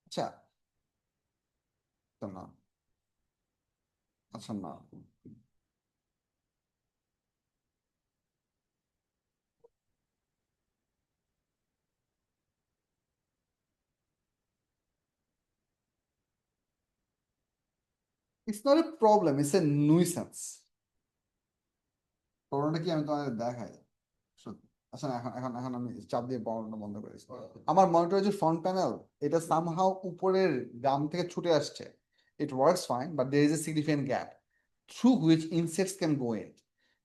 আচ্ছা, না আচ্ছা না, it's not a problem, it's a nuisance. প্রবলেমটা কি আমি তোমাদের দেখাই। আচ্ছা না, এখন এখন এখন আমি চাপ দিয়ে পড়ানো বন্ধ করেছি। আমার মনিটরের যে ফ্রন্ট প্যানেল, এটা সামহাও উপরের গাম থেকে ছুটে আসছে। It works fine, but there is a significant gap through which insects can go in.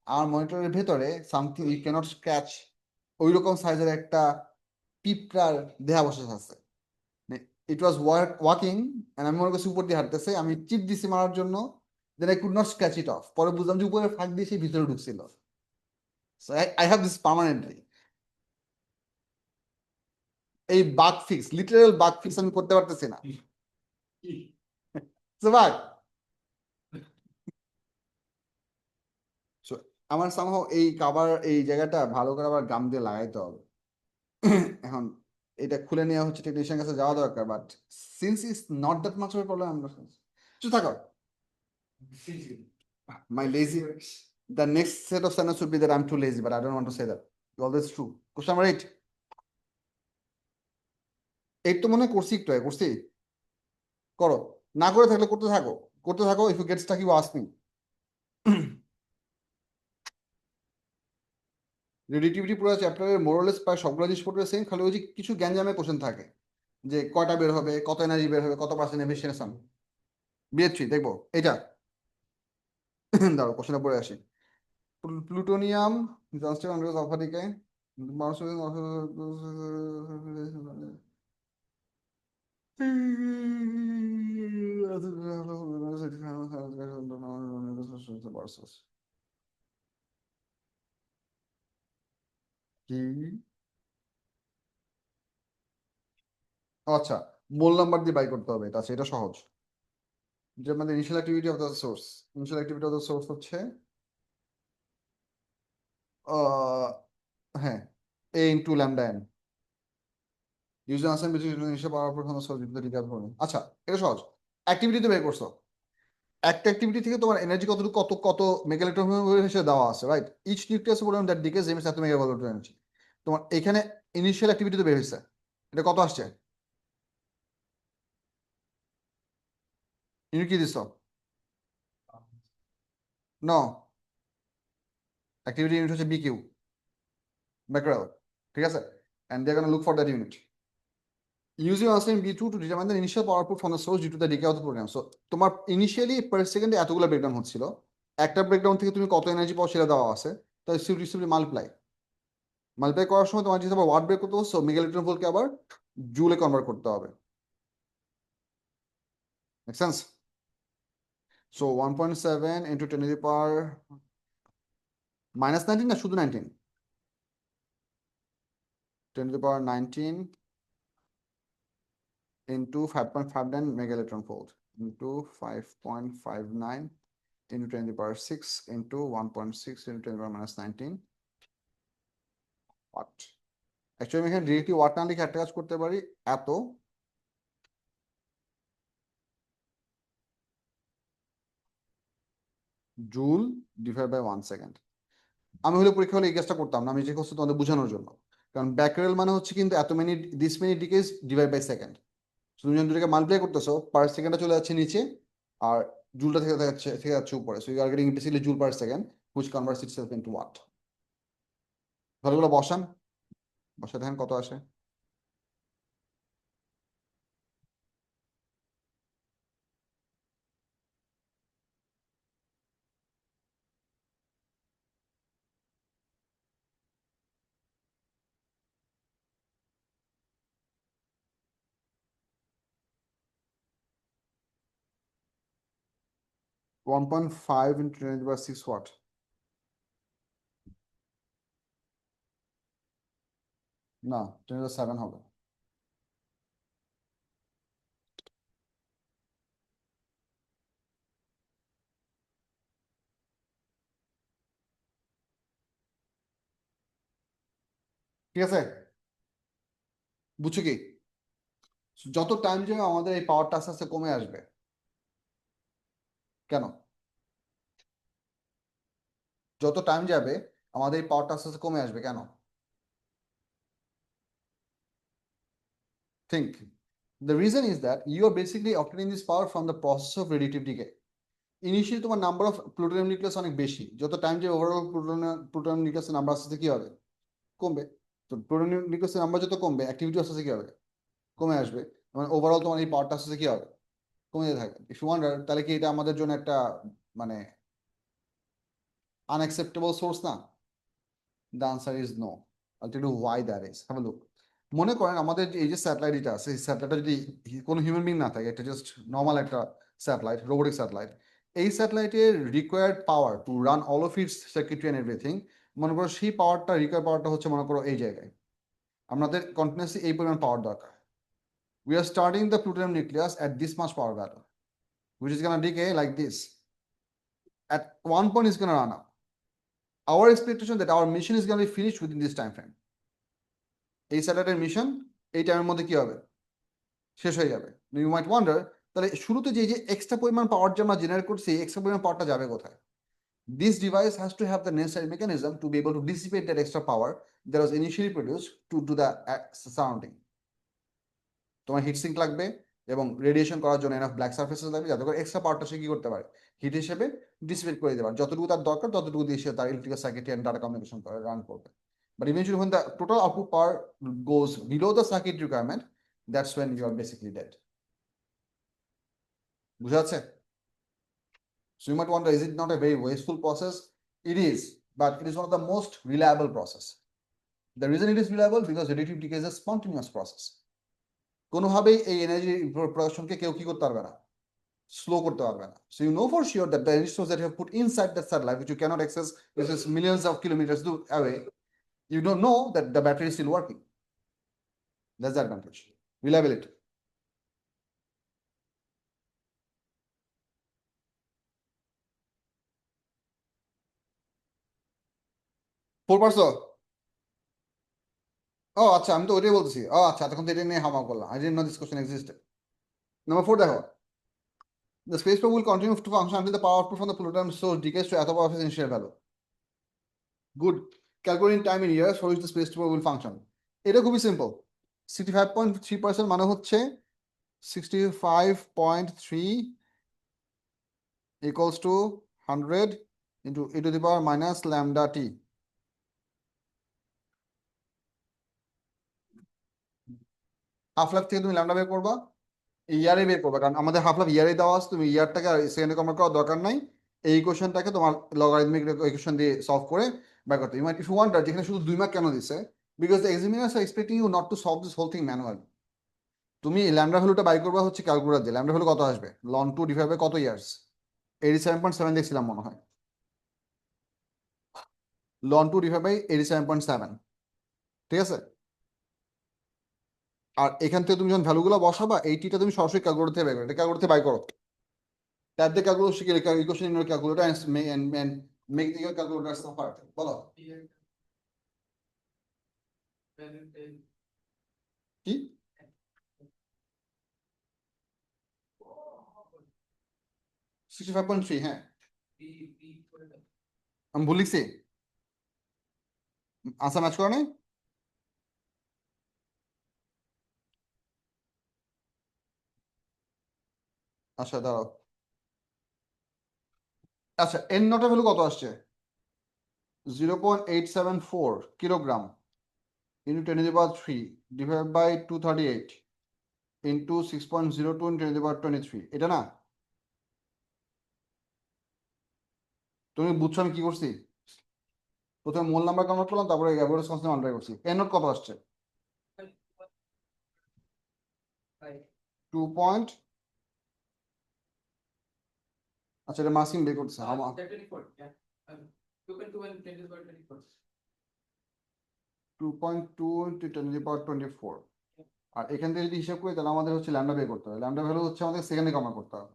আমার মনিটরের ভেতরে সামথিং ইউ ক্যানট স্ক্র্যাচ, ওই রকম সাইজের একটা পিঁপড়ার দেহাবশেষ আছে। ইট ওয়াজ ওয়াকিং এন্ড আমি মনে করছি উপর দিয়ে হাঁটতেছে, আমি চিপ দিছি মারার জন্য, then I could not scratch it off. পরে বুঝলাম যে উপরে ফাঁক দিয়ে সেই ভিতরে ঢুকছিল। So I have this permanently. এই bug fix, literal bug fix আমি করতে পারতেছি না। বাগ আমার সামহাও এই কাভার, এই জায়গাটা ভালো করে আবার গাম দিয়ে লাগাইতে হবে। এখন এটা খুলে নেওয়া হচ্ছে, টেকনিশিয়ান কাছে যাওয়া দরকার, but since is not that much of problem, আমরা চুপ থাকো। My lazy, the next set of sentence would be that I'm too lazy, but I don't want to say that. Always true. Question number 8. 8 তো মনে হয় করছি, একটু করছি, করো। না করে থাকলে করতে থাকো, করতে থাকো। If you get stuck you ask me. Relativity পুরো চ্যাপ্টারের মোরালেস প্রায় সবগুলো জিনিস পড়বে সেম, খালি ওই যে কিছু গ্যাঞ্জামে কোশ্চেন থাকে, যে কয়টা বের হবে, কত এনার্জি বের হবে, কত পার্সেন্ট এফিসিয়েন্সি। BH3 দেখবো এটা। দাঁড়ো কোশ্চেনটা পড়ে আসি। প্লুটোনিয়াম জনস্টন আলফা ডিকে কি, আচ্ছা মোল নাম্বার দিয়ে বাই করতে হবে, এটা আছে, এটা সহজ। যে আমাদের initial activity of the source, initial activity of the source হচ্ছে হ্যাঁ A into lambda n using Assam initial power of the source বিদ্যুৎ রিচার্জ হবে। আচ্ছা এটা সহজ। অ্যাক্টিভিটিতে বের করছো, একটা অ্যাক্টিভিটি থেকে তোমার এনার্জি কতটুকু, কত কত মেগালিটন হিসেবে দেওয়া আছে, রাইট? ইচ নিউক্লিয়াস পরিমাণ দ্যাট ডিকেজ এমস এত মেগালিটন এনার্জি। তোমার এখানে ইনিশিয়াল অ্যাক্টিভিটিতে বের হয়েছে, এটা কত আসছে? ইউনিট কি দিছ? নো, অ্যাক্টিভিটি ইউনিট হচ্ছে BQ, becquerel, ঠিক আছে? and they're going to look for that unit using Einstein B2 to determine the initial power output from the source due to the decay of the program. So তোমার ইনিশিয়ালি পার সেকেন্ডে এতগুলো ব্রেকডাউন হচ্ছিল, একটা ব্রেকডাউন থেকে তুমি কত এনার্জি পাও সেটা দেওয়া আছে, তাই সিম্পলি মাল্টিপ্লাই করার সময় তোমার যেহেতু আবার ওয়াট ব্রেক করতে হবে, সো মেগালিটন ভোল্টকে আবার জুলে কনভার্ট করতে হবে। Make sense? So 1.7 into 10 to the power -19 না শুধু 19? 10⁻19 into 5.59 mega electron volt into 5.59 into 10⁻6 into 1.6 into 10⁻19 watt. Actually আমি এখানে ডিরেক্টলি ওয়াট না লিখে একটা কাজ করতে পারি, এত জুল ডিভাইড বাই 1 সেকেন্ড। আমি হলে পরীক্ষা হলে এই কাজটা করতাম না, আমি যে করছি তোমাদের বোঝানোর জন্য। কারণ ব্যাকরেল মানে হচ্ছে কিন্তু এত many this many decays divide by second. তুমি যখন দুটোকে মাল্টিপ্লাই করতেছো পার সেকেন্ডে চলে যাচ্ছে নিচে, আর জুলটা থেকে যাচ্ছে উপরে। So you are getting basically joule per second which converts itself into watt. ভালোগুলো বসান, বসা দেখেন কত আসে। 1.5 into 10⁻6 ওয়াট। না, 10⁻7 হবে। ঠিক আছে, বুঝছো কি? যত টাইম যাবে আমাদের এই পাওয়ারটা আস্তে আস্তে কমে আসবে। কেন? যত টাইম যাবে আমাদের এই পাওয়ারটা আস্তে আস্তে কমে আসবে কেন? Think. The reason is that you are basically obtaining this power from the process of radiative decay. Initially তোমার নাম্বার অফ প্লুটোনিয়াম নিউক্লিয়াস অনেক বেশি, যত টাইম যাবে ওভারঅল প্লুটোনিয়াম নিউক্লিয়াসের নাম্বার আস্তে আস্তে কি হবে? কমবে। তো প্লুটোনিয়াম নিউক্লিয়াসের নাম্বার যত কমবে অ্যাক্টিভিটি আস্তে আস্তে কি হবে? কমে আসবে। মানে ওভারঅল তোমার এই পাওয়ারটা আস্তে আস্তে কি হবে? কমে যেতে থাকবে। ইফ ইউ ওয়ান্ডার, তাহলে কি এটা আমাদের জন্য একটা মানে আনঅ্যাকসেপ্টেবল সোর্স না? The answer is no. I tell you why that is. Have a look. মনে করেন আমাদের এই যে স্যাটেলাইট এটা আছে, এই স্যাটেলাইটটা যদি কোনো হিউম্যান বিং না থাকে, এটা জাস্ট নর্মাল একটা স্যাটেলাইট, রোবোটিক স্যাটেলাইট। এই স্যাটেলাইটের required power to run all of its circuitry and everything, মনে করো সেই পাওয়ারটা রিকোয়ার্ড পাওয়ারটা হচ্ছে মনে করো এই জায়গায় আমাদের কন্টিনিউসলি এই পরিমাণ পাওয়ার দরকার। We are starting the plutonium nucleus at this much power value, which is gonna decay like this. At one point, it's gonna run out. Our expectation that our mission is gonna be finished within this time frame. এই স্যাটেলাইটের মিশন এই টাইমের মধ্যে কি হবে? শেষ হয়ে যাবে। ইউ মাইট ওয়ান্ডার, তাহলে শুরুতে যে এক্সট্রা পরিমাণ পাওয়ার যে আমরা জেনারেট করছি, এক্সট্রা পরিমাণ পাওয়ারটা যাবে কোথায়? This device has to have the necessary mechanism to be able to dissipate that extra power that was initially produced to the surrounding. তোমার হিট সিঙ্ক লাগবে এবং রেডিয়েশন করার জন্য এনাফ ব্ল্যাক সার্ফেসেস লাগবে, যাতে করে এক্সট্রা পাওয়ারটা সে কি করতে পারে, হিট হিসেবে ডিসিপেট করে দিতে পারে। যতটুকু তার দরকার ততটুকু দিয়ে সে তার electrical circuit and data communication করে রান করবে। But eventually when the total output power goes below the circuit requirement, that's when you are basically dead. বুঝা যাচ্ছে? So you might wonder, is it not a very wasteful process? It is, but it is one of the most reliable process. The reason it is reliable because radiative decay is a spontaneous process. কোনোভাবেই এই এনার্জি প্রোডাকশনকে কেউ কি করতে পারবে না, স্লো করতে পারবে না। So you know for sure that the energy source that you have put inside that satellite, which you cannot access, which is millions of kilometers away, you don't know that the battery is still working. That's the advantage. Reliability. Four পারছো? ও আচ্ছা, আমি তো ওইটাই বলতেছি। ও আচ্ছা, তখন তো এটা নিয়ে হামা করলাম। I didn't know this question existed. Number 4 দেখো। The space probe will continue to function until the power output from the plutonium source decays to atom of its initial value. Good. Calculating time in years for which the space probe will function. এটা খুবই সিম্পল। 65.3% মানে হচ্ছে 65.3 equals to 100 into e to the power minus lambda t. Half life থেকে তুমি ল্যামডা বের করবা, ইয়ারে বের করবা, কারণ আমাদের হাফ লাইফ ইয়ারে দেওয়া আছে। তুমি ইয়ারটাকে সেকেন্ডে কনভার্ট করার দরকার নাই। এই ইকুয়েশনটাকে তোমার লগারিদমিক ইকুয়েশন দিয়ে সলভ করে বের করতে। ইফ ইউ ওয়ান্ট, যেখানে শুধু 2 মার্ক কেন দিছে, because the examiners are expecting you not to solve this whole thing manually. তুমি ল্যামডা ভ্যালুটা বাই করবা হচ্ছে ক্যালকুলেটর দিয়ে। ল্যামডা ভ্যালু কত আসবে? লন 2 ডিভাইড বাই কত ইয়ার্স? 87.7 দেখছিলাম মনে হয়। লন 2 ডিভাইড বাই 87.7, ঠিক আছে? আর এখান থেকে তুমি যখন ভ্যালুগুলো বসাবা, এইটিটা তুমি সরাসরি ক্যালকুলেটর থেকে বের করো, এটা ক্যালকুলেটর থেকে বাই করো, ট্যাব দিয়ে calculator equation in your calculator and make your calculator safer. বলো কি 65.3? হ্যাঁ, আমি ভুল লিখছি, আনসার ম্যাচ করে নাই। আচ্ছা দাঁড়াও, আচ্ছা এন নটের ভ্যালু কত আসছে? 0.874 kilogram into 10^3 divide by 238 into 6.02 into 10^23, এটা না? তুমি বুঝছো আমি কি করছি? প্রথমে মূল নাম্বার কনভার্ট করলাম, তারপরে অ্যাভারেজ কনস্ট্যান্ট মাল্টিপ্লাই করছি। এন নোট কত আসছে? 2 পয়েন্ট, আচ্ছা এটা মাসিং বের করতেছে আমার 2.2 ইন্টু 10^24। আর এখান থেকে যদি হিসাব করি তাহলে আমাদের হচ্ছে ল্যামডা বের করতে হবে। ল্যামডা ভ্যালু হচ্ছে আমাদের সেকেন্ডে কনভার্ট করতে হবে।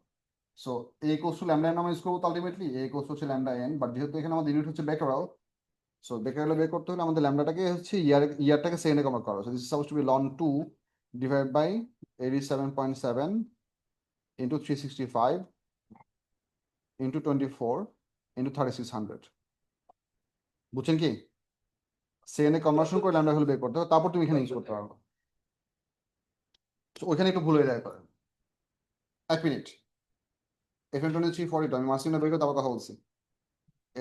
So A equals to lambda N আমরা ইউজ করবো আলটিমেটলি, এ ইকুয়ালস হচ্ছে ল্যামডা এন, বাট যেহেতু এখানে আমাদের ইউনিট হচ্ছে বেকারেল, সো বেকারেল বের করতে হলে আমাদের ল্যামডাটাকে হচ্ছে ইয়ারটাকে সেকেন্ডে কনভার্ট করা। So this is suppose to be লন 2 divide by 87.7 into 365 into 24 into 3600। বুঝছেন কি? সেকেন্ডে কনভার্সন করে ল্যামডা ভ্যালু বের করতে হবে, তারপর তুমি এখানে ইউজ করতে পারবে। তো ওইখানে একটু ভুল হয়ে যায় পারে। এক মিনিট, FM 2342 আমি মাসিমটা বের করে তারপর কথা বলছি।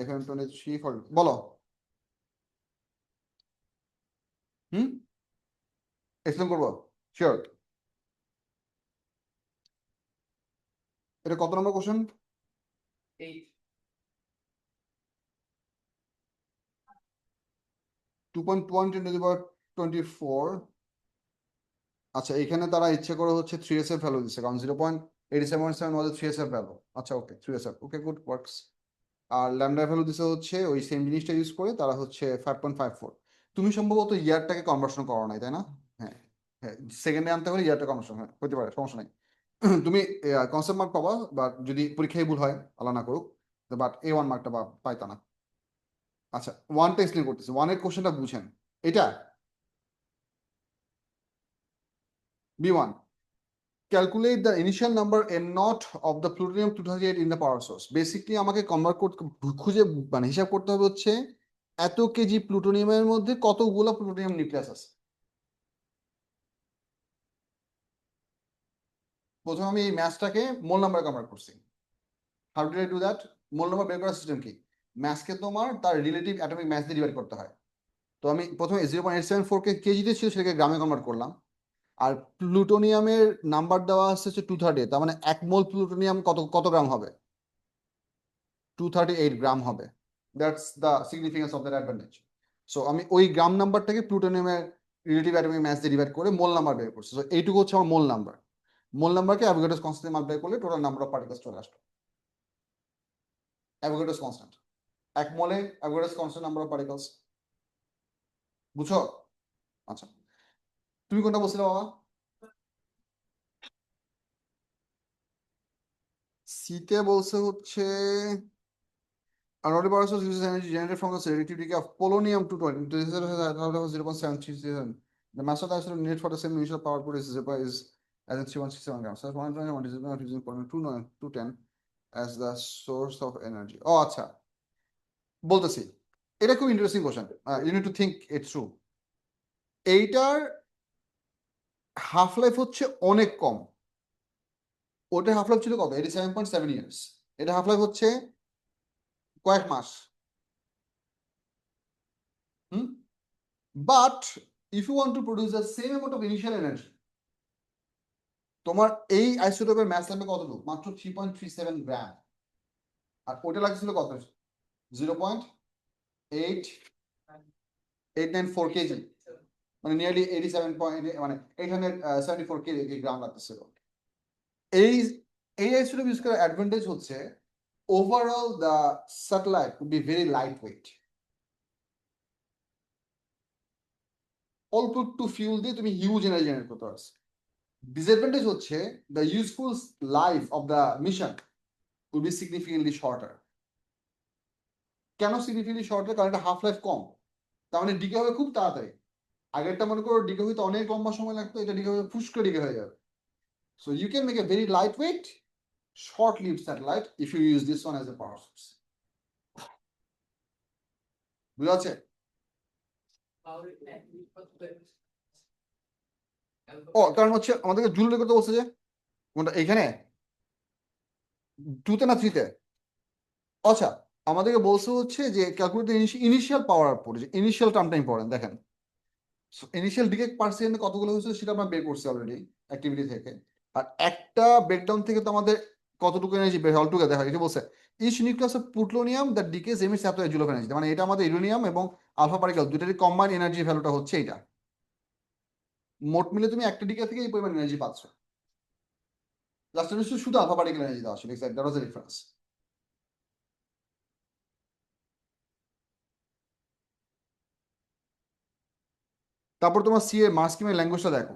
FM 2342 বলো। হুম, এক্সপ্লেন করবো, শিওর। এটা কত নম্বর কোশ্চেন? 2.1 × 10^24। আচ্ছা এখানে তারা ইচ্ছে করে হচ্ছে 3SF ভ্যালু দিচ্ছে, কারণ 0.87 আমাদের 3SF ভ্যালু। আচ্ছা ওকে 3SF, ওকে গুড ওয়ার্কস। আর ল্যামডা ভ্যালু দিচ্ছে হচ্ছে ওই সেম জিনিসটা ইউজ করে, তারা হচ্ছে 5.54। তুমি সম্ভবত ইয়ারটাকে কনভার্সন করো নাই, তাই না? হ্যাঁ হ্যাঁ, সেকেন্ডে আনতে হলে ইয়ারটা কনভার্সন, হ্যাঁ হতে পারে, সমস্যা নাই। তুমি কনসেপ্ট মার্ক পাবা, বা যদি পরীক্ষায় ভুল হয় আল্লাহ না করুক, বাট A1 মার্কটা পাইতা না। আচ্ছা ওয়ানটা এক্সপ্লেন করতেছি, ওয়ানের কোশ্চেনটা বুঝেন। এটা B1, calculate the initial number N not of the plutonium 238 in the power source. Basically আমাকে কনভার্ট করতে, খুঁজে মানে হিসাব করতে হবে হচ্ছে এত কেজি প্লুটোনিয়ামের মধ্যে কতগুলো প্লুটোনিয়াম নিউক্লিয়াস আছে। প্রথমে আমি এই ম্যাথটাকে মোল নাম্বার কনভার্ট করছি। How did I do that? Mole number বের করার সিস্টেম কি? ম্যাথকে তোমার তার রিলেটিভ অ্যাটমিক ম্যাস দিয়ে ডিভাইড করতে হয়। তো আমি প্রথমে 0.874 কেজিতে ছিল, সেটাকে গ্রামে কনভার্ট করলাম। আর প্লুটোনিয়ামের নাম্বার দেওয়া আছে হচ্ছে 230, তার মানে 1 মোল প্লুটোনিয়াম কত কত গ্রাম হবে? 238 গ্রাম হবে। That's the significance of that advantage. So আমি ওই গ্রাম নাম্বারটাকে প্লুটোনিয়ামের রিলেটিভ অ্যাটমিক ম্যাস দিয়ে ডিভাইড করে মোল নাম্বার বের করছি। সো এইটুকু হচ্ছে আমার মোল নাম্বার। মোল নাম্বারকে অ্যাভোগাড্রোস কনস্ট্যান্ট মাল্টিপ্লাই করলে টোটাল নাম্বার অফ পার্টিকেলস চলে আসবে। অ্যাভোগাড্রোস কনস্ট্যান্ট, 1 মোলে Avogadro's constant number of particles. বুঝছো? আচ্ছা তুমি কোনটা বলছিলে বাবা? সিতে বলছে হচ্ছে unrotary power source uses energy generated from the radioactive decay of polonium-220. This is 0.737. The mass of the isotope needed for the same initial power output is as in 3167 grams. So 121 is not using polonium-210 as the source of energy. Oh, আচ্ছা বলতেছি, এটা খুব interesting question, you need to think it through. এইটার হাফ লাইফ হচ্ছে অনেক কম। ওটার হাফ লাইফ ছিল কত? 87.7 ইয়ার্স। এটা হাফ লাইফ হচ্ছে কয়েক মাস। হুম, but if you want to produce the same amount of initial energy, তোমার এই আইসোটোপের ম্যাস লাগবে কতটুকু? মাত্র 3.37 গ্রাম। আর ওটা লাগছিল কত? 0.8894 কেজি, মানে নিয়ারলি 87 মানে 874 কেজি গ্রাম লাগতেছিল। এই এই আইসোটোপ ইউজ করার অ্যাডভান্টেজ হচ্ছে overall the satellite would be very light weight. অল্প একটু ফিউল দিয়ে তুমি হিউজ এনার্জি জেনারেট করতে পারছো। ডিসঅ্যাডভান্টেজ হচ্ছে the useful life of the mission will be significantly shorter. কেন সিগনিফিকেন্টলি শর্টার? কারণ এটা হাফ লাইফ কম, তার মানে ডিকে হবে খুব তাড়াতাড়ি। আগেরটা মনে করো ডিকে হইতে অনেক লম্বা সময় লাগতো, এটা ডিকে হবে ফুস করে ডিকে হয়ে যাবে। So you can make a very light weight short lived satellite if you use this one as a power source. বুঝা যাচ্ছে? ও কারণ হচ্ছে আমাদেরকে জুল বের করতে বলছে যে কোনটা এখানে 2 তে না 3 তে। আচ্ছা, আমাদেরকে বলছে হচ্ছে যে ক্যালকুলেট ইনিশিয়াল পাওয়ার আউটপুট, যে ইনিশিয়াল টার্মটা ইম্পর্টেন্ট। দেখেন ইনিশিয়াল ডিকে পার সেকেন্ডে কতগুলো হয়েছে সেটা আমরা বের করছি অলরেডি অ্যাক্টিভিটি থেকে। আর একটা ব্রেকডাউন থেকে তো আমাদের কতটুকু এনার্জি বের অল টুগেদার হয়, এটা বলছে each nucleus of plutonium that decays emits এত জুল অফ এনার্জি। মানে এটা আমাদের ইউরেনিয়াম এবং আলফা পার্টিকেল দুটারই কম্বাইন এনার্জি ভ্যালুটা হচ্ছে এটা। মোট মিলে তুমি একটা ডিকে থেকে এই পরিমাণ এনার্জি পাচ্ছ। জাস্ট শুধু আলফা পার্টিকেল এনার্জি দেওয়া ছিল, exact that was the difference. তারপর তোমার সি এর মাস কিমের ল্যাঙ্গুয়েজটা দেখো,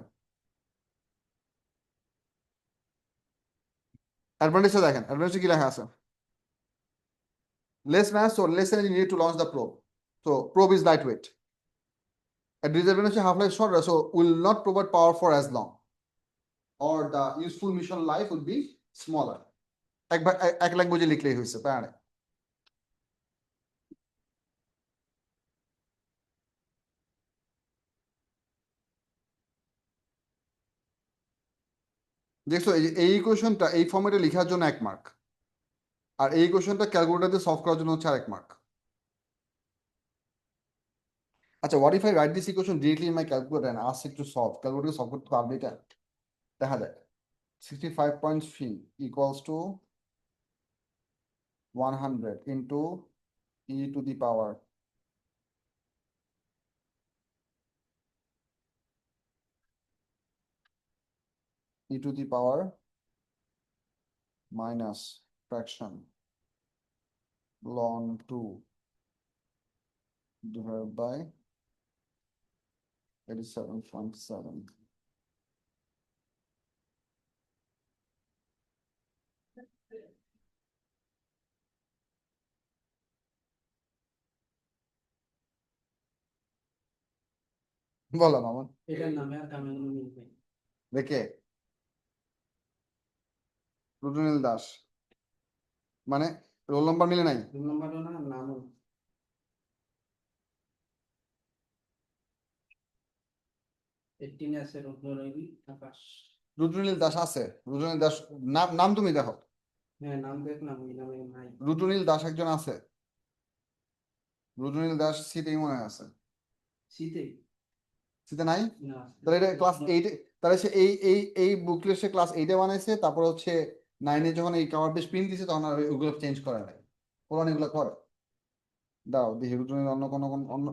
অ্যাডভান্টেজটা দেখেন, অ্যাডভান্টেজে কি লেখা আছে? Less mass or less energy needed to launch the probe. So probe is lightweight. A disadvantage half life shorter, so will not provide power for as long, or the useful mission life would be smaller. এক ল্যাঙ্গুয়েজে লিখলেই হয়েছে, তাই না? দেখছো এই যে এই ইকুয়েশনটা এই ফর্মেটে লেখার জন্য 1 মার্ক, আর এই ইকুয়েশনটা ক্যালকুলেটরে সলভ করার জন্য হচ্ছে আরেক মার্ক। আচ্ছা, what if I write this equation directly in my calculator and ask it to solve? Calculator solve করতে পারবে এটা? দেখা যাক। 65.3 equals to 100 into e to the power minus fraction ln 2 divided by 87.7. বলো মামুন। এটার নামে আর কামে কোনো মিল নেই। দেখে রুটুনিল দাস মানে রোল নাম্বার মিলে নাই। রোল নাম্বারও না, নামও। 18 আছে রুদ্রনীল আকাশ। রুটুনিল দাস আছে, রুটুনিল দাস নাম নাম তুমি দেখো। হ্যাঁ, নাম দেখলাম, ওই নামে নাই। রুটুনিল দাস একজন আছে, রুটুনিল দাস সিতেই মনে হয় আছে। শীতে সিতে নাই? না। তাহলে এটা ক্লাস 8 তাহলে সে এই বুকলেট সে ক্লাস 8 বানাইছে, তারপর হচ্ছে 9 যখন এই কভার পেজ প্রিন্ট দিছে তখন আর ওগুলো চেঞ্জ করে নাই। পুরান এগুলো করে দাও দেখি রুটুনিল অন্য কোনো অন্য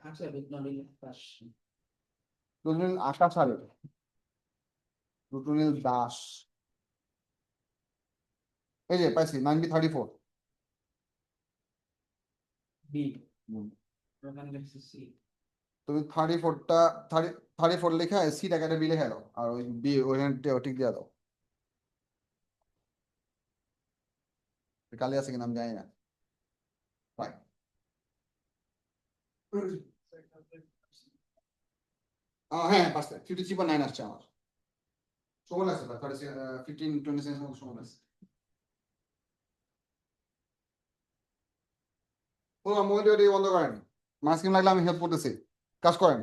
আছে রুদ্রনীল আকাশ। রুটুনিল আকাশ আরে রুটুনিল দাস, এই যে পাইছি 9B34। বি ওখানে লিখছি সি। তুমি 34টা 34 লেখা সি টাকাটা বি লেখা দাও, আর ওই বি ওইখানে টিক দিয়ে দাও। কালি আছে কিনা আমি জানি না। Fine. হ্যাঁ পাঁচটা 53.9 আসছে আমার। সময় লাগছে প্রায় 15-20 সেকেন্ড মতো সময় লাগছে। ও মোবাইল বন্ধ করেন, মাস্কিং লাগলে আমি হেল্প করতেছি, কাজ করেন।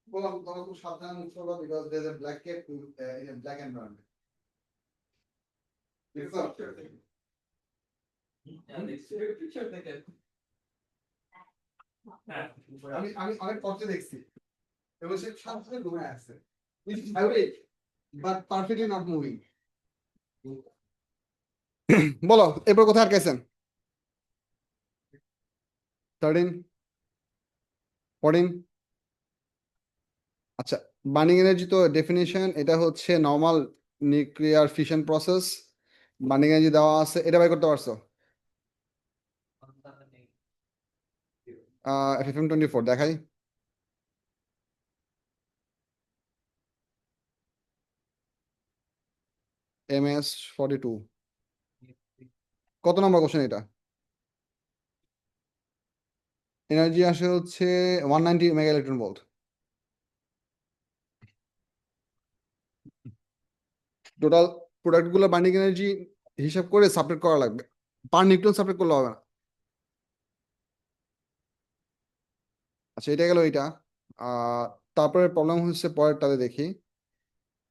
বললাম তোমাকে খুব সাবধানে মুখতে হবে because there is a black cap in a black environment আমি আমি অনেক কষ্টে দেখছি এবং সে সাথে ঘুরে আসছে বাট পারফেক্টলি নট মুভিং বলো এরপর কোথায় আটকাইছেন 13 14 আচ্ছা বার্নিং এনার্জি তো ডেফিনিশন এটা হচ্ছে normal nuclear fission process burning energy দেওয়া আছে এটা বাই করতে পারছো FFM 24 দেখাই MS 42 কত নম্বর কোশ্চেন এটা এনার্জি আসে হচ্ছে 190 mega electron volt total product গুলো বার্নিং এনার্জি হিসাব করে সাবট্রাক্ট করা লাগবে পার নিউটন সাবট্রাক্ট করলে হবে না আচ্ছা এটা গেল এটা তারপরে প্রবলেম হচ্ছে পরেরটাতে দেখি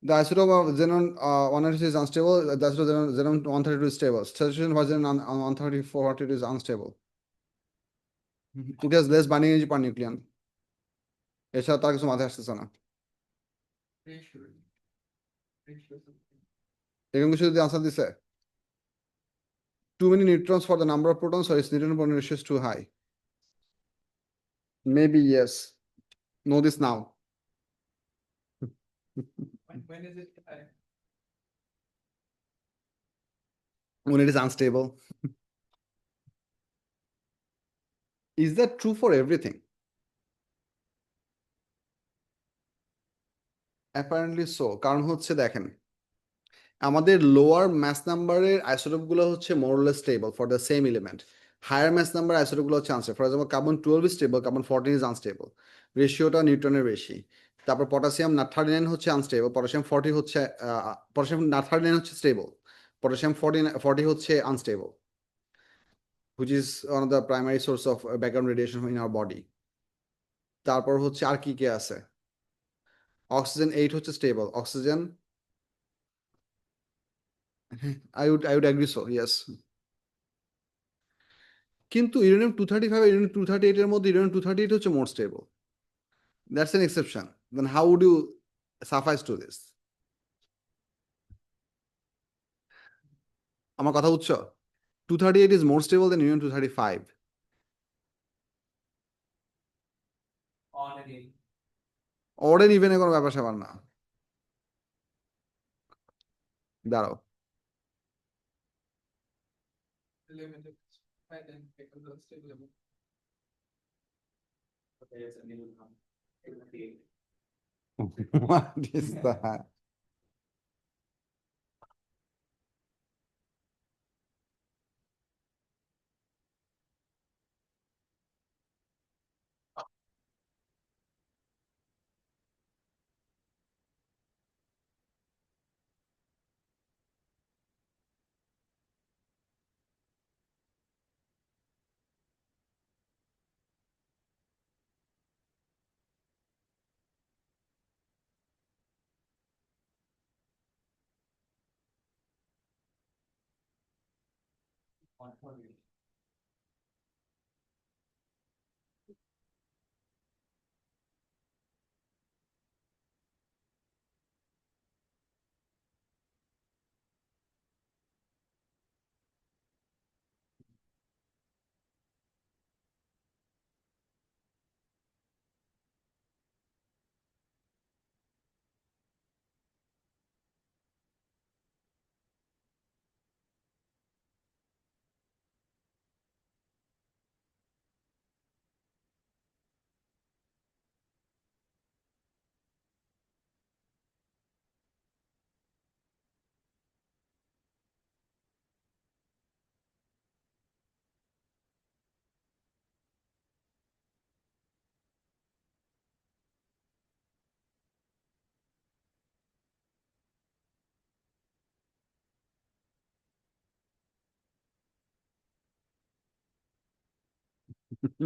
The isotope of xenon 192 is unstable. The isotope of xenon 132 is stable. Saturation for xenon 134 is unstable. It has less binding energy per nucleon. এছাড়া তার কিছু মাথায় আসতেছে না এরকম কিছু যদি আনসার দিছে too many neutrons for the number of protons or its neutron proton ratio is too high Maybe yes. Know this now. When is it? When it is unstable. Is that true for everything? Apparently so. কারণ হচ্ছে দেখেন আমাদের লোয়ার ম্যাথ নাম্বারের আইসোটোপ গুলো হচ্ছে more less stable for the same element, higher mass number isotope গুলো হচ্ছে unstable. For example carbon 12 is stable, carbon 14 is unstable, রেশিওটা নিউটনের বেশি। তারপর পটাশিয়াম 39 হচ্ছে আনস্টেবল, পটাশিয়াম 40 হচ্ছে পটাশিয়াম 39 হচ্ছে স্টেবল, পটাশিয়াম 40 হচ্ছে unstable, which is one of the primary source of background radiation in our body. তারপর হচ্ছে আর কি কি আছে, অক্সিজেন 8 হচ্ছে stable, oxygen I would agree so, yes. কিন্তু ইউরেনিয়াম 235 আর ইউরেনিয়াম 238 এর মধ্যে ইউরেনিয়াম 238 হচ্ছে more stable. That's an exception. Then how would you suffice to this? আমার কথা বুঝছো? 238 is more stable than uranium 235. Already. Odd and even এর কোনো ব্যাপার স্যাপার না। দাঁড়াও, Limited. And then because of stable level. Okay, it's a middle term. what is that?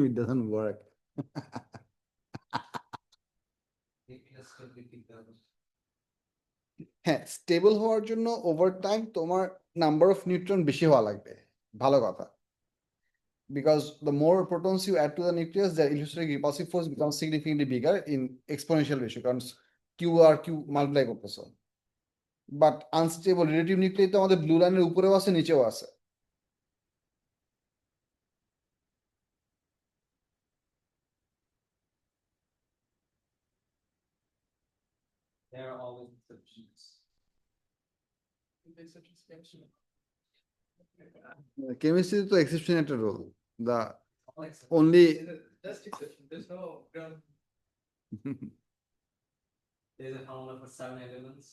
It doesn't work. হ্যাঁ, স্টেবল হওয়ার জন্য ওভার টাইম তোমার নাম্বার অফ নিউট্রন বেশি হওয়া লাগবে, ভালো কথা। Because the more protons you add to the nucleus, the electrostatic repulsive force becomes significantly bigger in exponential ratio, কারণ Q আর Q মাল্টিপ্লাই করতেছো। বাট আনস্টেবল রিলেটিভ নিউক্লিয়ার তো আমাদের ব্লু লাইনের উপরেও আছে নিচেও আছে। There are always exceptions. There's such exception. Chemistry তো এক্সেপশন একটা role, the All exceptions. only Just exception. There's no ground. There's a formula for 7 elements,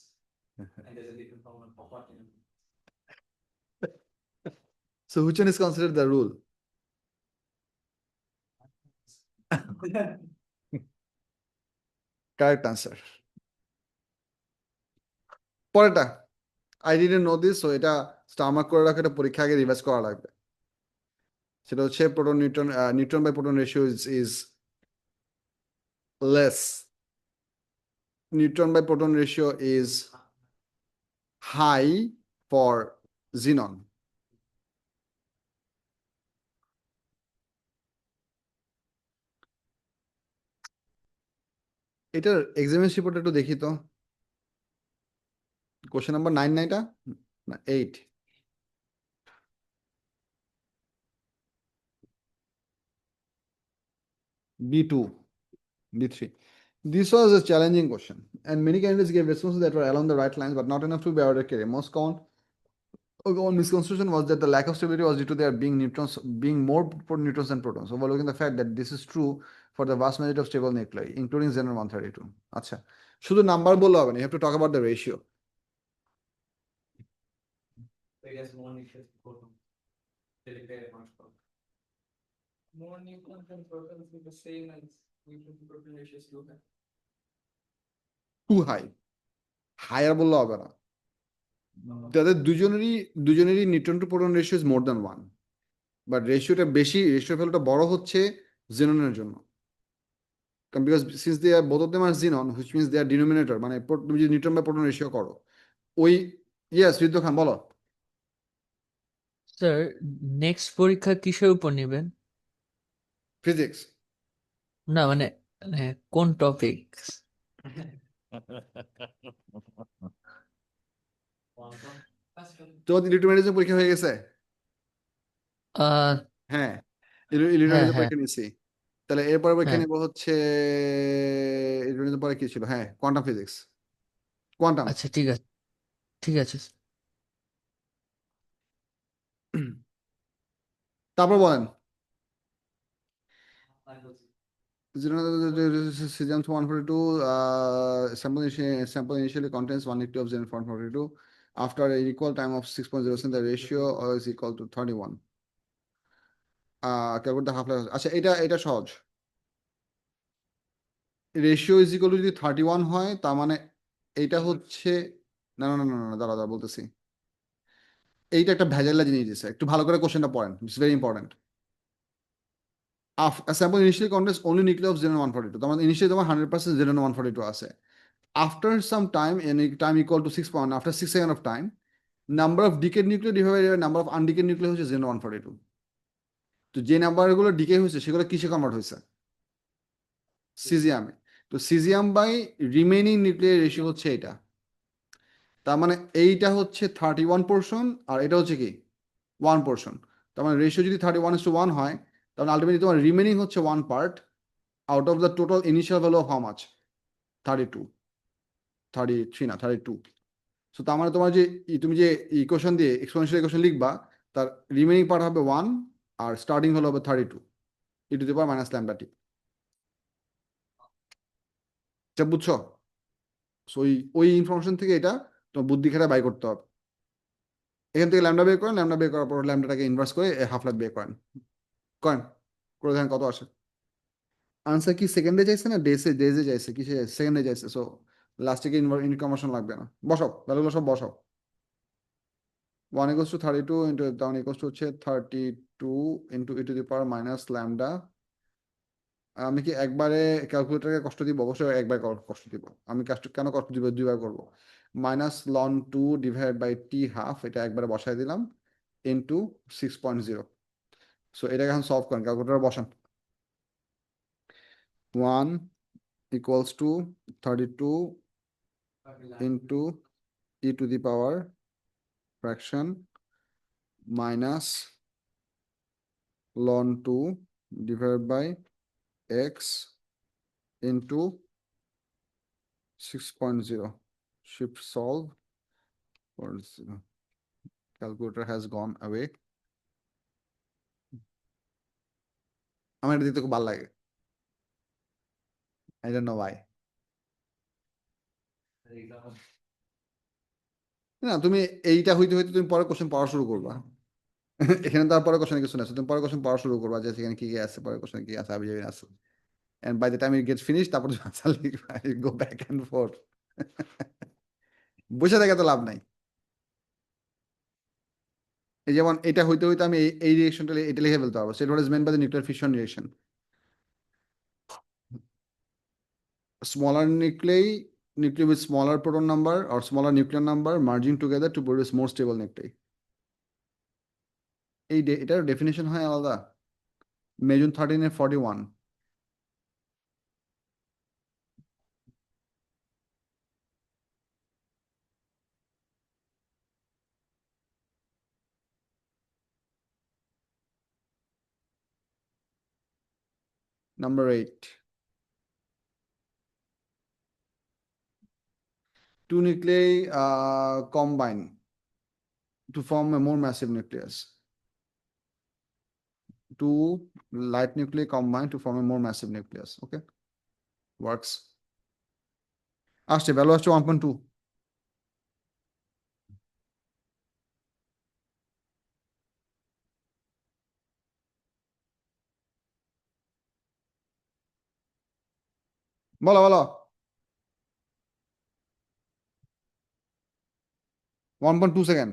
and there's a different formula for 14 elements. so which one is considered the rule? Correct answer. পরেরটা I didn't know this, so এটা স্টারমার্ক করে রাখা, এটা পরীক্ষা আগে রিভাইজ করা লাগবে। সেটা হচ্ছে proton neutron neutron by proton ratio is less. Neutron by proton ratio is high for xenon. এটার এক্সামিনেশন রিপোর্ট একটু দেখি তো। কোশ্চেন নাম্বার 9 না এটা? না 8। B2, B3. This was a challenging question, and many candidates gave responses that were along the right lines, but not enough to be awarded career. Most common misconception was that the lack of stability was due to there being more neutrons than protons, overlooking the fact that this is true for the vast majority of stable nuclei, including xenon 132. আচ্ছা, শুধু নাম্বার বললে হবে না, you have to talk about the ratio. I guess more nucleus proton. More neutrons and protons is the same as neutron to proton ratio is too high. Too high. Higher বললে হবে না, তাদের দুজনেরই neutron to proton ratio is more than one, but ratio ভ্যালুটা বড় হচ্ছে জেননের জন্য, because since they are both of them are xenon, which means they are denominator, মানে তুমি যদি নিউট্রন বাই প্রোটন রেশিও করো ওই, ইয়েস রিদ্দ খান বলো। স্যার, নেক্সট পরীক্ষা কিসের উপর নেবেন? ফিজিক্স। না মানে কোন টপিক? তোমাদের ইলেকট্রোম্যাগনেটিজম পরীক্ষা হয়ে গেছে? হ্যাঁ, হ্যাঁ ইলেকট্রোম্যাগনেটিজম হ্যাঁ পরীক্ষা নিয়েছি। তাহলে এরপরে পরীক্ষা হ্যাঁ নিব হচ্ছে ইলেকট্রোম্যাগনেটিজম পরে কি ছিল, হ্যাঁ কোয়ান্টাম ফিজিক্স, কোয়ান্টাম। আচ্ছা ঠিক আছে, ঠিক আছে। তারপর বলেন cesium 142 sample initially contains 1 nucleus of xenon 142. After an equal time of 6.07, the ratio is equal to 31. Calculate the half-life. আচ্ছা, এটা সহজ। রেশিও ইজ ইকুয়াল টু যদি 31 হয়, তার মানে এইটা হচ্ছে, না না না না না, দাঁড়া দাঁড়া বলতেছি, এইটা একটা ভেজাল্লা জিনিস দিচ্ছে, একটু ভালো করে কোশ্চেনটা পড়েন, it's very important. A sample initially contains only nucleus of xenon 142, তোমার ইনিশিয়ালি তোমার 100% xenon 142 আছে। After some time, in time equal to 6 point, after 6 seconds of time, number of decayed nuclei divided by number of undecayed nuclei হচ্ছে xenon 142। তো যে নাম্বারগুলো ডিকে হয়েছে সেগুলো কিসে কনভার্ট হয়েছে? সিজিয়ামে। তো caesium by remaining nuclear ratio হচ্ছে এটা, তার মানে এইটা হচ্ছে 31%, আর এটা হচ্ছে কি 1%। তার মানে রেশিও যদি 31:1 হয়, তাহলে আলটিমেটলি তোমার রিমেইনিং হচ্ছে 1 part out of the total initial value of how much, 32, 33 না 32। সো তার মানে তোমার যে তুমি যে ইকুয়েশন দিয়ে এক্সপোনেনশিয়াল ইকুয়েশন লিখবা, তার রিমেইনিং পার্ট হবে 1 আর স্টার্টিং হলো হবে 32 e to the power minus lambda t. এটা বুঝছো? সো ওই ইনফরমেশন থেকে এটা তোমার বুদ্ধি খাটা বাই করতে হবে। এখান থেকে ল্যামডা বের করেন, ল্যামডা বের করার পর ল্যামডাটাকে ইনভার্স করে হাফ লাইফ বের করেন, করেন, করে দেখেন কত আসে। আনসার কি সেকেন্ডে চাইছে না ডেজে চাইছে, কিসে সেকেন্ডে চাইছে, সো লাস্টে কি ইনফরমেশন লাগবে না, বসাও ভ্যালুগুলো সব বসাও। 1 equals to 32 into 1 equals to হচ্ছে 32 into e to the power minus lambda। আমি কি একবারে ক্যালকুলেটরকে কষ্ট দিব? অবশ্যই একবার কষ্ট দিব। আমি কেন কষ্ট দিব, দুইবার করবো। Minus ln 2 divide by T half, এটা একবারে বসাই দিলাম, ইন্টু 6.0। সো এটাকে এখন সলভ করেন, ক্যালকুলেটর বসান। 1 equals to 32 into e to the power fraction minus ln 2 divided by x into 6.0. Shift solve. Or calculator has gone away. আমার এটা দেখতে খুব ভালো লাগে, I don't know why. না, তুমি এইটা হইতে হইতে তুমি পরে কোশ্চেন পড়া শুরু করবা। এখানে তো আর পরে কোশ্চেন কিছু না, তুমি পরে কোশ্চেন পড়া শুরু করবা যে সেখানে কি কি আছে, পরে কোশ্চেন কি আছে, আবি যাবি আছে। And by the time it gets finished, তারপর তুমি আনসার লিখবা, you go back and forth. বসে থেকে তো লাভ নাই। এই যেমন এটা হইতে হইতে আমি এই রিয়েকশনটা এটা লিখে ফেলতে পারবো, সেটা is meant by the nuclear fission reaction. Smaller nuclei with smaller proton number or smaller nuclear number merging together to produce more stable nuclei. এটার ডেফিনেশন হয় আলাদা, May June 13-41। Number 8. Two nuclei combine to form a more massive nucleus. Two light nuclei combine to form a more massive nucleus. Okay, works. আসছে ভ্যালু আসছে 1.2. বলো বলো 1.2 second.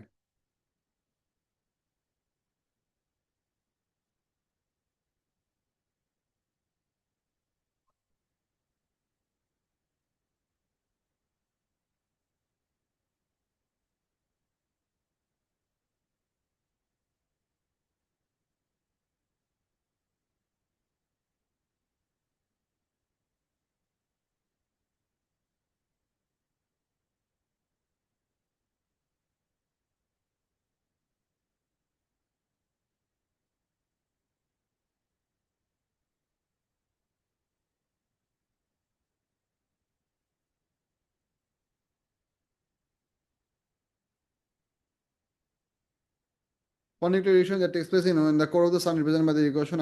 For nuclear reaction that takes place in the core of the sun represented by the equation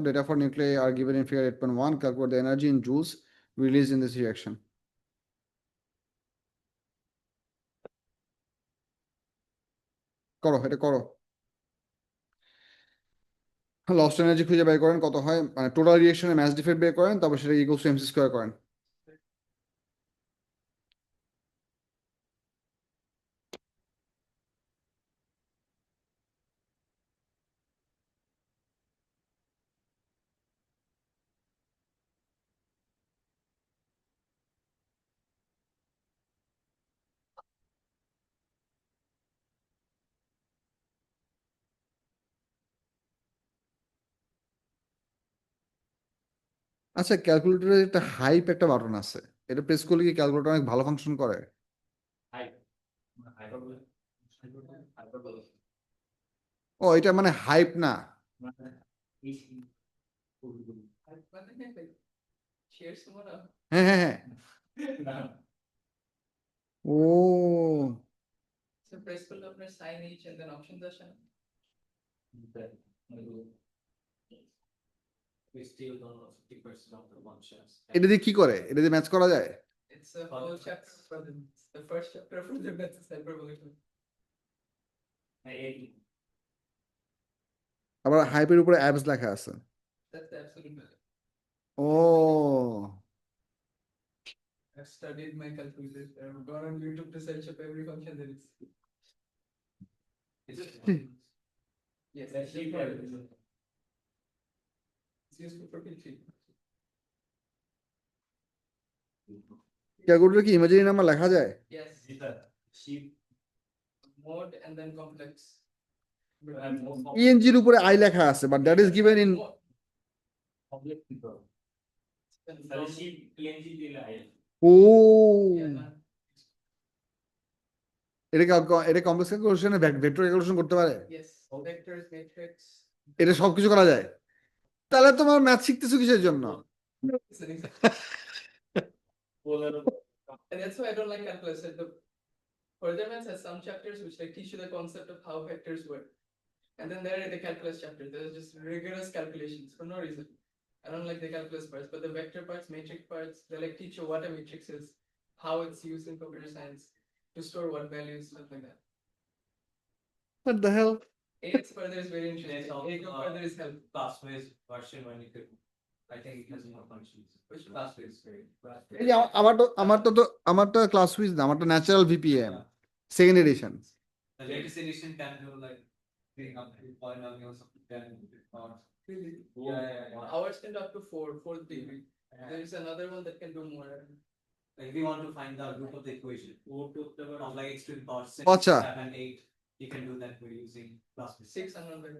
data for nuclei are given in figure 8.1. Calculate the energy in joules released in this reaction. করো এটা করো। লস্ট এনার্জি খুঁজে বের করেন কত হয়, মানে টোটাল রিঅ্যাকশনের ম্যাস ডিফেক্ট বের করেন, তারপর সেটা ইকুয়ালস টু এমসি স্কয়ার করেন। আচ্ছা, ক্যালকুলেটরের একটা হাইপ একটা বাটন আছে, এটা প্রেস করলে কি ক্যালকুলেটর অনেক ভালো ফাংশন করে? ও এটা মানে হাইপ না? Shares tomorrow. হ্যাঁ হ্যাঁ হ্যাঁ। ও So press pull up sign each and then option dashan. We still don't know 50% of the one chance. এটা দিয়ে কি করে, এটা দিয়ে ম্যাচ করা যায়? It's a whole chapter for the first chapter for the methods hyperbolic. আবার হাইপের উপরে অ্যাবস লেখা আছে। That's the absolute method. Oh I've studied my calculators. I've gone on YouTube to search up every function there is. Is it? Yes, That's it's cheaper. useful for PhD. Calculator কি ইমাজিনারি নাম্বার লেখা যায়? Yes, Sheep. mode and then complex. And more ইএনজির উপরে আই লেখা আছে, but that is given in complex people. And তাহলে from- sheep PNG দিলে আই ও Yeah, no. এটা কমপ্লেক্স ক্যালকুলেশনে ভেক্টর ক্যালকুলেশন করতে পারে? Yes, vectors, matrix. এটা সবকিছু করা যায়? তাহলে তোমার ম্যাথ শিখতেছো কিসের জন্য? It's an example. And that's why I don't like calculus. Like the further maths has some chapters which like teach you the concept of how vectors work. And then there are the calculus chapters. There's just rigorous calculations for no reason. I don't like the calculus parts, but the vector parts, matrix parts, they like teach you what a matrix is, how it's used in computer science, to store what values, stuff like that. What the hell? AX further is very interesting. There's also, AX further is help. class-based version when you could, I think it has more functions. Which class-based? এই যে আমারটা ক্লাস উইজ না, আমারটা natural VPM second edition. The latest edition can do like bring up to polynomials up to 10 or. Yeah. Ours can do up to 4 degree. There is another one that can do more. Like if you want to find the root of the equation, of like x to the power 6, Acha. 7, 8, you can do that by using class-based. 6 and another.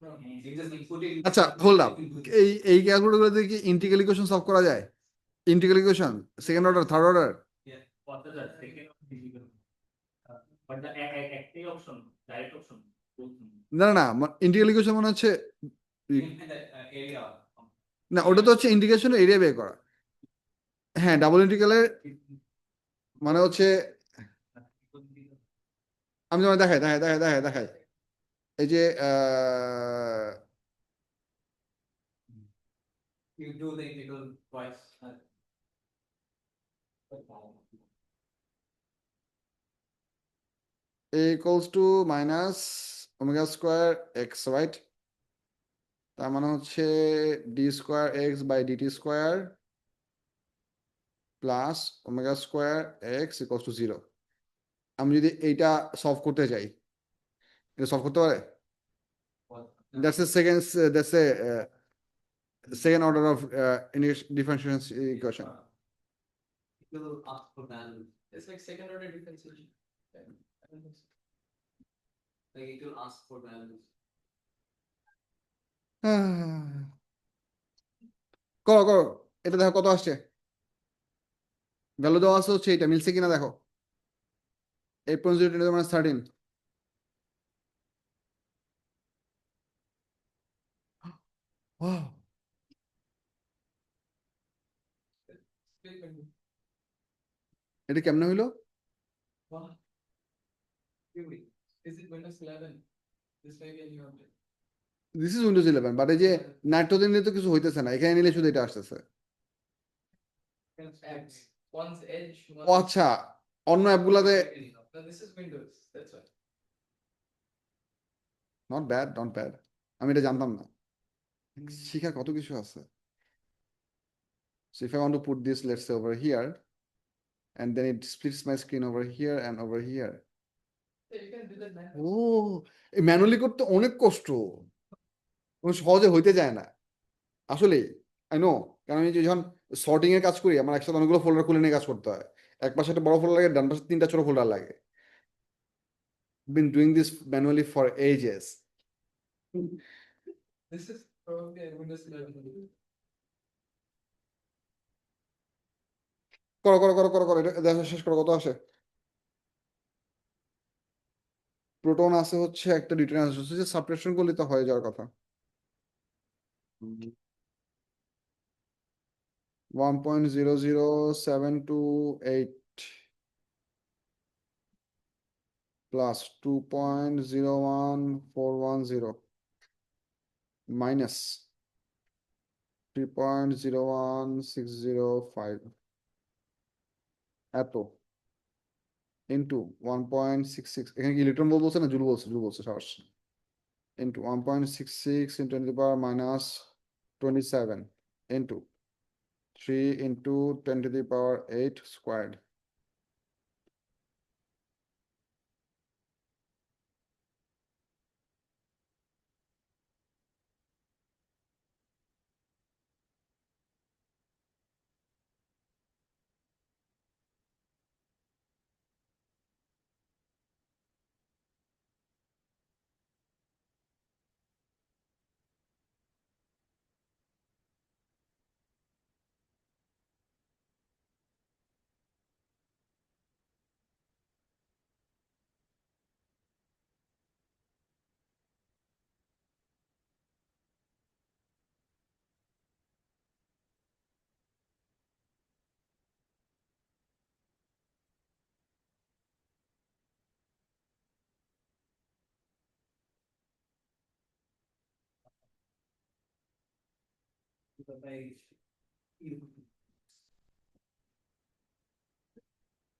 No. You just put it. আচ্ছা হোল্ড আপ, এই ক্যালকুলেটর দিয়ে কি ইন্টিগ্রাল ইকুয়েশন সলভ করা যায়? Integral equation second order, third order? Yeah. What is that? Second option. But the active option, direct option. না না না, ইন্টিগ্রাল ইকুয়েশন মানে হচ্ছে In the area. না ওটা তো হচ্ছে ইন্টিগ্রেশনের এরিয়া বের করা। হ্যাঁ ডাবল ইন্টিগ্রালের মানে হচ্ছে আমি তোমায় দেখাই এই যে You do the integral twice. a equals to minus omega square x, right? তার মানে হচ্ছে d square x by dt square plus omega square x equals to 0। আমি যদি এইটা সলভ করতে যাই, এটা সলভ করতে পারে? That's a second, that's a second order of differential equation. It will ask for values. It's like second order differentiation. Yeah, I don't think so. Like it will ask for values. করো করো, এটা দেখো কত আসছে, ভ্যালু দেওয়া আছে হচ্ছে এটা, মিলছে কিনা দেখো। 8.0 minus 13। Wow, Split window. এটা কেমনে হইলো? Wow. Really? Is it Windows 11? This may be a new update. This is Windows 11, but এই যে নাইট্রোজেন নিয়ে তো কিছু হইতেছে না, এখানে নিলে শুধু এটা আসতেছে। X. One's edge, ও one's. আচ্ছা, অন্য অ্যাপগুলাতে No, this is Windows. That's why. Not bad, not bad, আমি এটা জানতাম না, শিখার কত কিছু আছে। So if I want to put this, let's say over here, and then it splits my screen over here and over here. So you can do that manually. ও, এই ম্যানুয়ালি করতে অনেক কষ্ট, কোনো সহজে হইতে যায় না আসলে। আই নো, কারণ আমি যে যখন সর্টিং এর কাজ করি, আমার একসাথে অনেকগুলো ফোল্ডার খুলে নিয়ে কাজ করতে হয়। এক পাশে একটা বড় ফোল্ডার লাগে, ডান পাশে 3টা ছোট ফোল্ডার লাগে। Been doing this manually for ages. This is probably a Windows 11. করো করো করো করো করো, এটা দেখা শেষ করো, কত আসে? প্রোটন আছে হচ্ছে একটা, ডিউটেরিয়াম আছে হচ্ছে, সাবট্রাকশন করলে তো হয়ে যাওয়ার কথা। 1.00728 plus 2.01410 minus 3.01605 এত ইন্টু 1.66, এখানে কি ইলেকট্রন ভোল্ট বলছে না জুল বলছে, জুল বলছে সাহস, into 1.66 into 10 to the power minus 27 into 3 into 10 to the power 8 squared.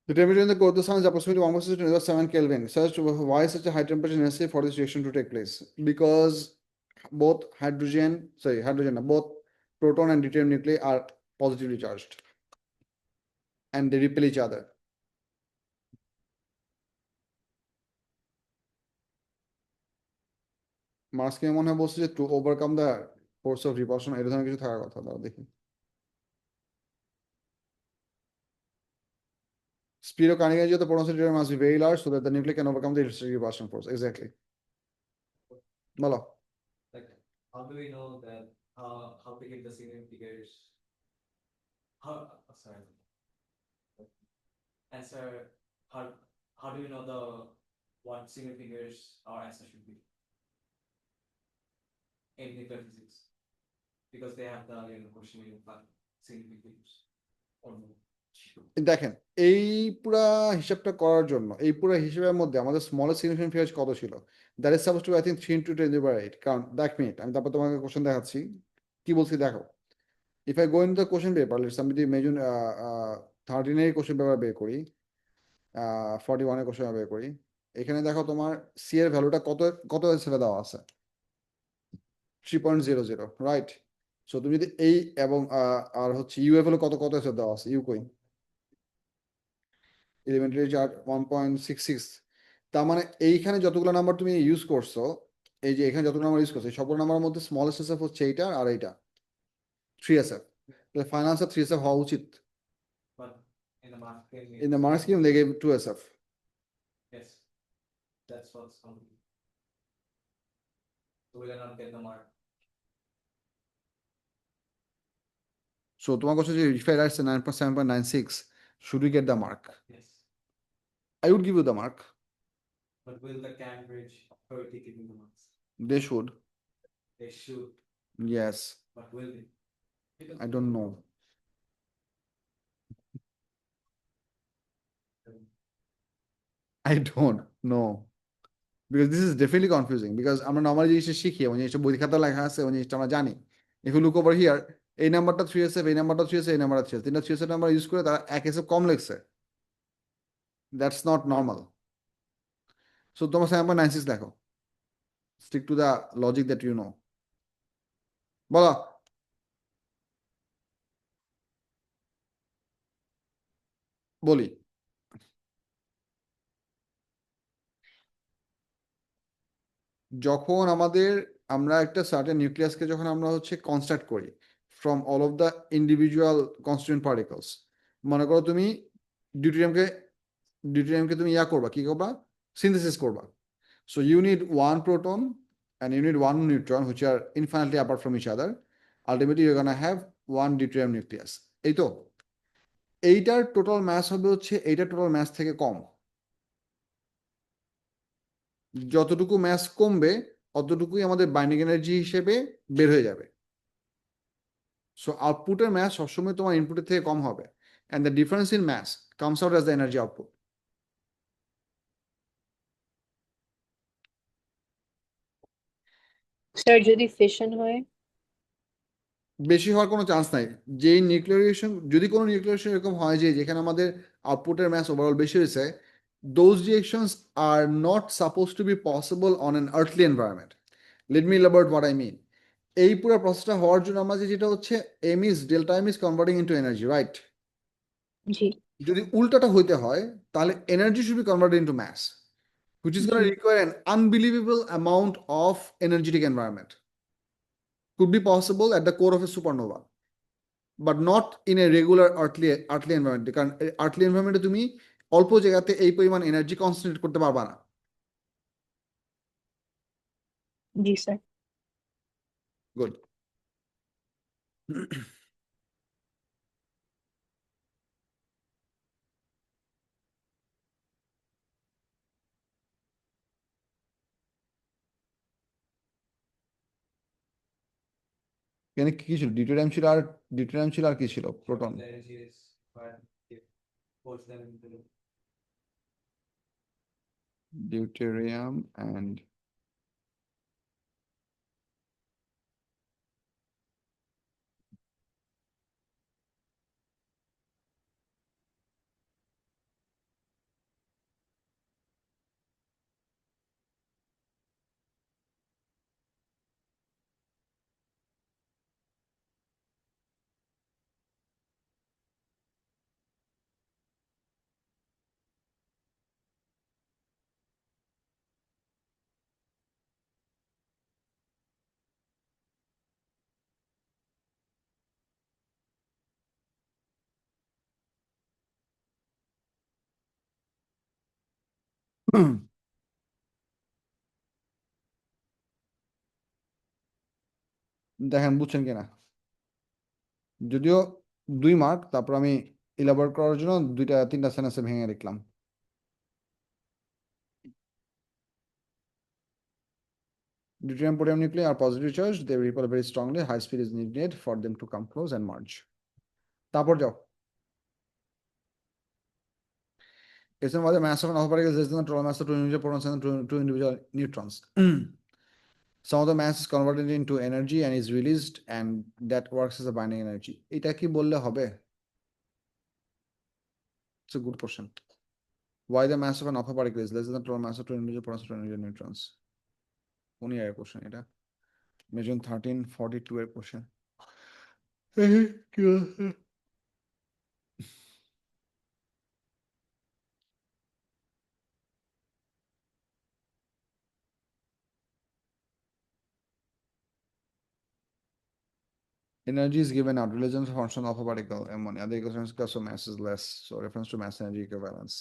The temperature in the core of the sun is approximately 1.7 Kelvin. Why is such a high temperature necessary for this reaction to take place? Because both both proton and deuterium nuclei are positively charged, and they repel each other. মার্কসকে মনে হয় বলছে যে to overcome the force of repulsion, এর ধরনের কিছু থাকার কথা, দাও দেখি। Speed of kinetic energy of the proton deuterium must be very large so that the nuclei can overcome the electric repulsion force. Exactly. বলো। Like, how do we know that how to get the signal figures? Sorry. Answer. How do we know the what signal figures our answer should be in nuclear physics? because they have the questioning but significance or no. দেখেন এই পুরা হিসাবটা করার জন্য এই পুরা হিসাবের মধ্যে আমাদের স্মলেস্ট সিগনিফিকেন্ট ফিগার কত ছিল? That is suppose two I think 3 into 10⁸ কারণ দেখ মিনিট আমি তারপর তোমাকে কোশ্চেন দেখাচ্ছি কি বলছি দেখো। If I go in the question paper let's আমি যদি মেজুন 13 এর কোশ্চেন পেপার বের করি 41 এর কোশ্চেন বের করি, এখানে দেখো তোমার সি এর ভ্যালুটা কত কত হিসেবে দেওয়া আছে 3.00 রাইট। সো তুমি যদি এই এবং আর হচ্ছে ইউ এর ভ্যালু কত কত হিসেবে দেওয়া আছে, ইউ কই এলিমেন্টারি চার্ট 1.66। তার মানে এইখানে যতগুলো নাম্বার তুমি ইউজ করছো, এই যে এখানে যতগুলো নাম্বার ইউজ করছো সবগুলো নাম্বারের মধ্যে স্মলেস্ট এসএফ হচ্ছে এইটা আর এইটা 3SF। তাহলে ফাইনাল আনসার 3SF হওয়া উচিত। But in the mark In the mark scheme they gave 2SF. yes, that's what's coming. So we will not get the mark. So তোমার কাছে যে if I write 7.96 should we get the mark? Yes, I would give you the mark. but will the Cambridge authority give you the marks? They should. They should, Yes. but will they? I don't know. I don't know. Because this is definitely confusing because আমরা নরমালি জিনিসটা শিখি এবং জিনিসটা বই খাতা লেখা আছে এবং জিনিসটা আমরা জানি। If you look over here এই নাম্বারটা 3SF, এই নাম্বারটা 3SF, এই নাম্বারটা 3SF, তিনটা 3SF নাম্বার ইউজ করে তারা এক SF কম লিখছে। That's not normal. So তোমার 7.96 লেখো। Stick to the logic that you know. বলো। বলি যখন আমরা একটা সার্টেন নিউক্লিয়াসকে যখন আমরা হচ্ছে কনস্ট্রাক্ট করি from all of the individual constituent particles, মনে করো তুমি ডিউটেরিয়ামকে তুমি করবা কি করবা সিনথেসিস করবা। So you need one proton and you need one neutron which are infinitely apart from each other, ultimately you gonna have one deuterium nucleus. এই তো এইটার টোটাল ম্যাস হবে হচ্ছে এইটার টোটাল ম্যাস থেকে কম। যতটুকু ম্যাস কমবে অতটুকুই আমাদের বাইন্ডিং এনার্জি হিসেবে বের হয়ে যাবে। সো আউটপুটের ম্যাস সবসময় তোমার ইনপুটের থেকে কম হবে and the difference in mass comes out as the energy output. Sir যদি ফিশন হয় বেশি হওয়ার কোনো চান্স নাই। যেই নিউক্লিয়ারেশন যদি কোনো নিউক্লিয়ারেশন এরকম হয় যে যেখানে আমাদের আউটপুটের ম্যাস ওভারঅল বেশি হয়েছে, those reactions are not supposed to be possible on an earthly environment. Let me elaborate what I mean. এই পুরো প্রসেসটা হওয়ার জন্য আমাদের যেটা হচ্ছে delta M is converting into energy right. জি যদি উল্টাটা হইতে হয় তাহলে energy should be converted into mass which is going to require an unbelievable amount of energetic environment. Could be possible at the core of a supernova but not in a regular earthly environment, কারণ earthly environment এ তুমি অল্প জায়গাতে এই পরিমাণ এনার্জি কনসেন্ট্রেট করতে পারবা না। জি স্যার গুড। এখানে কি ছিল? ডিউটেরিয়াম ছিল আর কি ছিল? Proton. The energy is required to force them into the deuterium and দেখেন বুঝছেন কিনা। যদিও 2 মার্ক, তারপর আমি ইলাবোরেট করার জন্য 2-3টা সেন্টেন্সে ভেঙে লিখলাম। Deuterium protium nuclei are positively charged. They repel very strongly. High speed is needed for them to come close and merge. তারপর যাও। Is the mass of an alpha particle is less than the total mass of two individual protons and two individual neutrons. Some of the mass is converted into energy and is released, and that works as a binding energy. এটা কি বললে হবে? It's a good question. Why the mass of an alpha particle is less than the total mass of two individual protons and two individual neutrons? Only a question এটা। Imagine 1342 এর question. Energy is given out. Relations of function of a particle M1. Other equations because of mass is less. So reference to mass energy equivalence.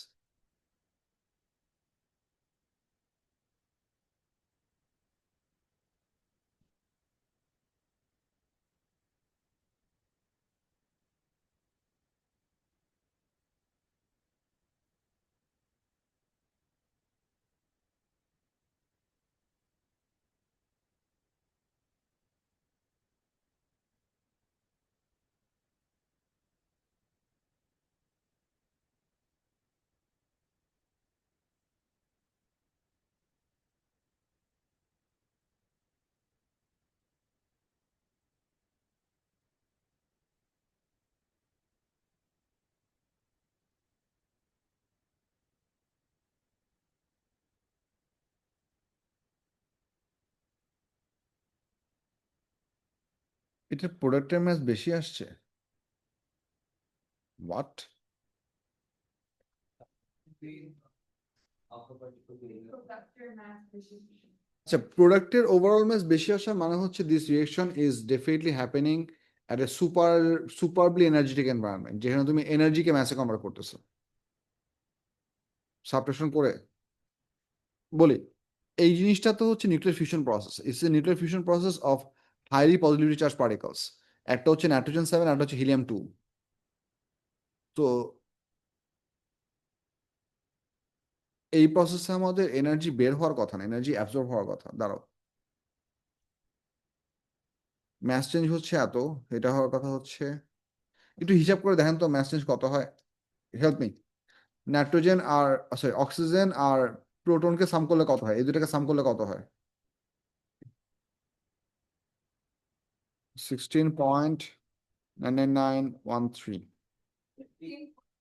এটা প্রোডাক্টের ম্যাস বেশি আসছে। What? আচ্ছা, প্রোডাক্টের ওভারঅল ম্যাস বেশি আসা মানে হচ্ছে this reaction is definitely happening at a superbly energetic environment, যেখানে তুমি এনার্জিকে ম্যাসে কনভার্ট করতেছো সাবট্রাকশন করে। বলি, এই জিনিসটা তো হচ্ছে nuclear fusion process. It's a nuclear fusion process of highly positively charge particles. একটা হচ্ছে নাইট্রোজেন 7, একটা হচ্ছে হিলিয়াম 2। তো এই প্রসেসে আমাদের এনার্জি বের হওয়ার কথা না, এনার্জি অ্যাবজর্ব হওয়ার কথা। দাঁড়াও, ম্যাস চেঞ্জ হচ্ছে এত, এটা হওয়ার কথা হচ্ছে, একটু হিসাব করে দেখেন তো ম্যাস চেঞ্জ কত হয়। Help me. নাইট্রোজেন আর সরি অক্সিজেন আর প্রোটনকে সাম করলে কত হয়? এই দুটাকে সাম করলে কত হয়? 16.99913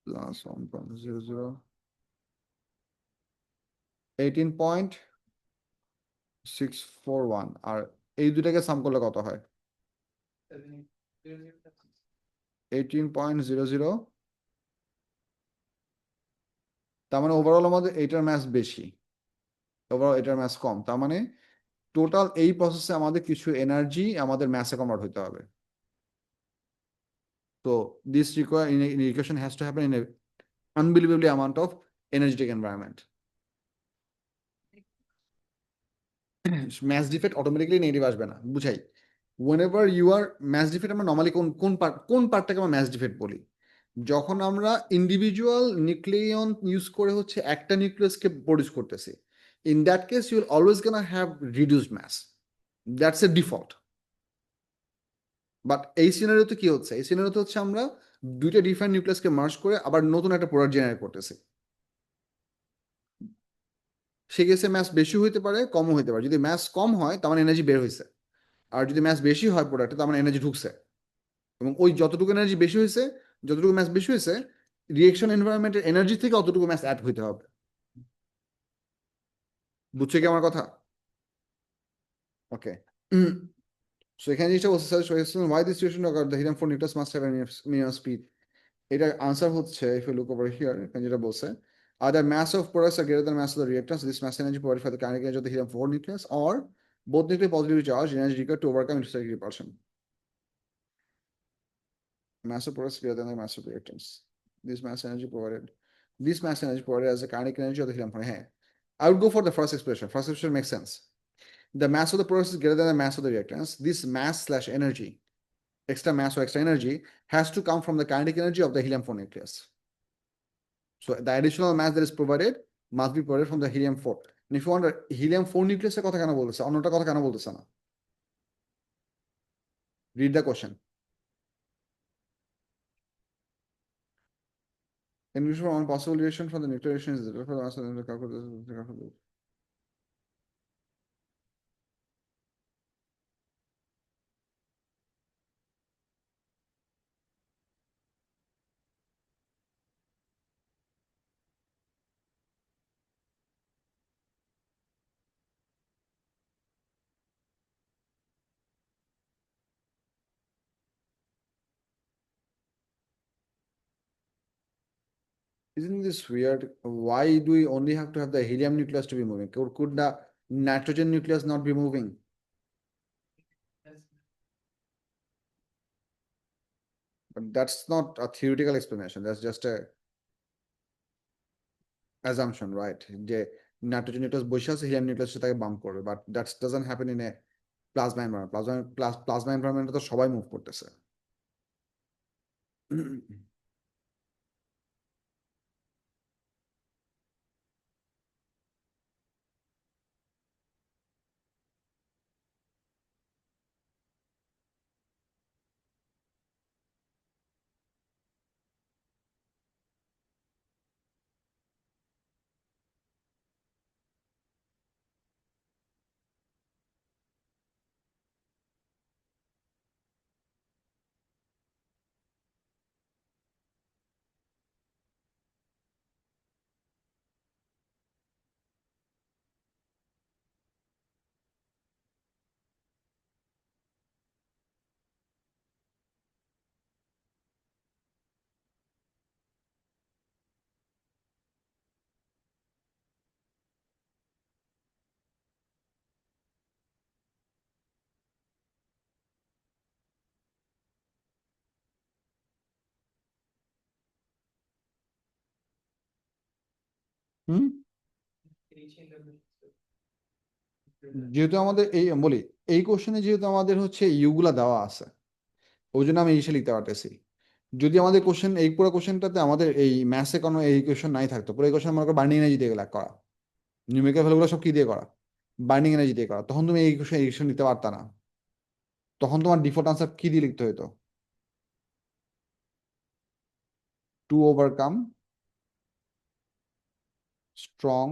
plus 1.00 18.641, আর এই দুটাকে সাম করলে কত হয়? 18.00। তার মানে ওভারঅল আমাদের এইটার ম্যাস বেশি, ওভারঅল এটার ম্যাস কম। তার মানে টোটাল এই প্রসেসে আমাদের কিছু এনার্জি আমাদের ম্যাসে কনভার্ট হতে হবে। তো this require equation has to happen in a unbelievably amount of energetic environment. Mass defect automatically negative আসবে না, বুঝাই। whenever you are mass defect, আমরা নর্মালি কোন পার্টটাকে আমরা ম্যাস ডিফেক্ট বলি? যখন আমরা ইন্ডিভিজুয়াল নিউক্লিয়ন ইউজ করে হচ্ছে একটা নিউক্লিয়াসকে প্রডিউস করতেছি, in that case you will always gonna have reduced mass, that's a default. But এই সিনারিওতে কি হচ্ছে? এই সিনারিওতে হচ্ছে আমরা দুইটা ডিফারেন্ট নিউক্লিয়াসকে মার্জ করে আবার নতুন একটা প্রোডাক্ট জেনারেট করতেছি। সে কেসে ম্যাস বেশি হইতে পারে, কমও হইতে পারে। যদি ম্যাস কম হয় তার মানে এনার্জি বের হয়েছে, আর যদি ম্যাস বেশি হয় প্রোডাক্টে তার মানে এনার্জি ঢুকছে। এবং ওই যতটুকু এনার্জি বেশি হয়েছে, যতটুকু ম্যাস বেশি হয়েছে, রিয়েকশন এনভায়রনমেন্টের এনার্জি থেকে অতটুকু ম্যাস অ্যাড হইতে হবে। বুঝছো কি আমার কথা? ওকে। সো এখানে জিনিসটা বলছে why this situation occurred, the helium 4 nucleus must have a minimum speed. এটা আনসার হচ্ছে, if you look over here, এখানে যেটা বলছে, either mass of products are greater than mass of the reactants, this mass energy provided for the kinetic energy of the helium 4 nucleus, or both nuclei positively charged, energy required to overcome interstellar repulsion. Mass of products greater than the mass of reactants. This mass energy provided as the kinetic energy of the helium 4. Hey, I would go for the first expression. First expression makes sense. The mass of the products is greater than the mass of the reactants. This mass/energy, extra mass or extra energy, has to come from the kinetic energy of the helium 4 nucleus. So the additional mass that is provided must be provided from the helium 4. If you want helium 4 নিউক্লিয়াসের কথা কেন বলতেছে, অন্যটা কথা কেন বলতেছে না? Read the question. In which one possible reaction from the nuclear reaction is the for the answer in the calculus. Isn't this weird? Why do we only have to have the helium nucleus to be moving? Could the nitrogen nucleus not be moving? Yes. But that's not a theoretical explanation. That's just a assumption, right? যে নাইট্রোজেন নিউক্লিয়াস বসে আছে, হিলিয়াম নিউক্লিয়াস তাকে বাম্প করবে, but that's doesn't happen in a plasma environment. Plasma এনভায়রনমেন্টে তো সবাই মুভ করতেছে। হুম, Reaching the middle. যেহেতু আমাদের এই বলি, এই কোশ্চেনে যেহেতু আমাদের হচ্ছে ইউগুলা দেওয়া আছে, ওই জন্য আমি ইসে লিখতে পারতেছি। যদি আমাদের কোশ্চেন, এই পুরো কোশ্চেনটাতে আমাদের এই ম্যাথসে কোনো এই কোশ্চেন নাই থাকতো, পুরো এই কোশ্চেন মনে করো বার্নিং এনার্জি দিয়ে করা, নিউমেরিক্যাল ভ্যালুগুলো সব কি দিয়ে করা, বার্নিং এনার্জি দিয়ে করা, তখন তুমি এই কোশ্চেন নিতে পারতা না। তখন তোমার ডিফল্ট আনসার কি দিয়ে লিখতে হতো? টু ওভারকাম স্ট্রং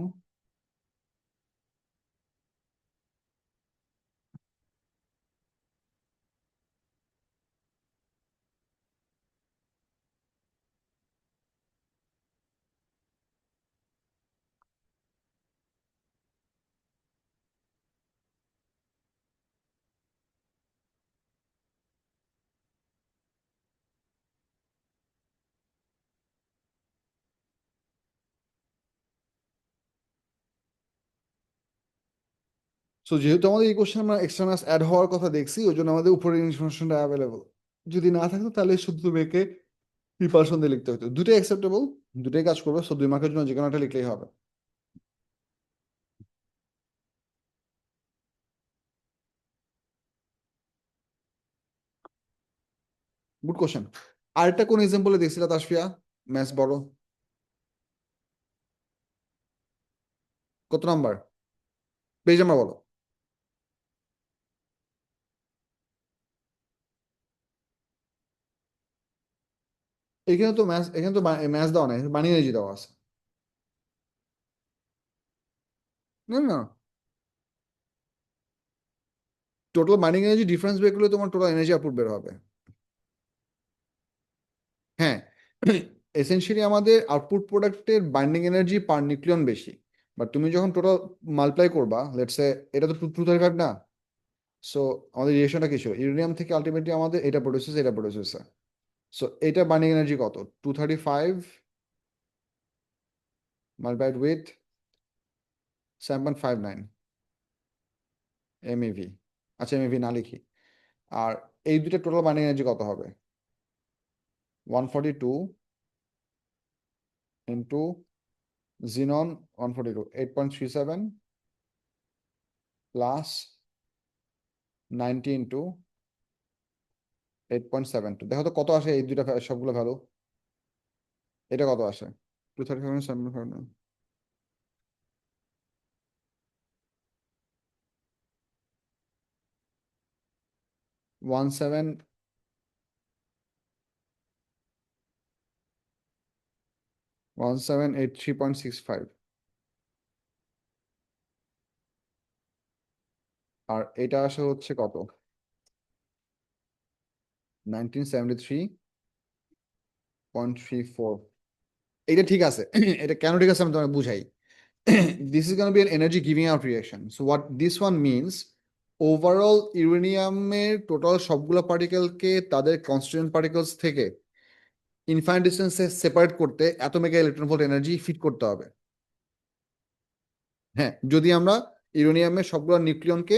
সো যেহেতু আমাদের এই কোশ্চেন আমরা এক্সট্রা ম্যাথস অ্যাড হওয়ার কথা দেখছি, ওই জন্য আমাদের উপরের ইনফরমেশনটা অ্যাভেলেবল। যদি না থাকতো তাহলে শুধু মেয়েকে প্রিপারেশন দিয়ে লিখতে হতো। দুটোই অ্যাকসেপ্টেবল, দুটোই কাজ করবে। সো 2 মার্কের জন্য যে কোনো একটা লিখলেই হবে। Good question. আরেকটা কোন এক্সাম্পলে দেখছিল তাসফিয়া ম্যাথস বড়? কত নাম্বার পেজ নাম্বার বলো? এখানে তো ম্যাথস, এখানে তো ম্যাথস দেওয়া নাই, বানিয়ে এনার্জি দেওয়া আছে। না না, টোটাল বাইন্ডিং এনার্জি ডিফারেন্স বের করলে তোমার টোটাল এনার্জি আউটপুট বের হবে। হ্যাঁ, এসেনশিয়ালি আমাদের আউটপুট প্রোডাক্টের বাইন্ডিং এনার্জি পার নিউক্লিয়ন বেশি, বাট তুমি যখন টোটাল মাল্টিপ্লাই করবা, লেটস সে এটা তো 235 না, সো আমাদের রিয়েশনটা কি ছিল? ইউরেনিয়াম থেকে আলটিমেটলি আমাদের এটা প্রডিউস হচ্ছে, এটা প্রডিউস হচ্ছে। সো এটা বাইন্ডিং এনার্জি কত? 235 মাল্টিপ্লাইড উইথ 7.59 এমইভি। আচ্ছা, এমইভি না লিখি। আর এই দুইটা টোটাল বাইন্ডিং এনার্জি কত হবে? 142 ইন্টু জিনন 142, 8.37 প্লাস 90 ইন্টু 8.72। দেখো তো কত আসে এই দুইটা সবগুলো ভ্যালু। এটা কত আসে? 235, 17 1783.65 আর এটা আসে হচ্ছে কত 1973.34 এটা ঠিক আছে এটা কেন ঠিক আছে আমি তোমাকে বুঝাই this is going to be an energy giving out reaction so what this one means overall ইউরেনিয়ামের টোটাল সবগুলো পার্টিকেলকে তাদের কনস্টিটিউয়েন্ট পার্টিকেলস থেকে ইনফাইনাইট ডিস্টেন্সে সেপারেট করতে এত mega electron volt energy fit করতে হবে হ্যাঁ যদি আমরা ইউরেনিয়ামের সবগুলো নিউক্লিয়নকে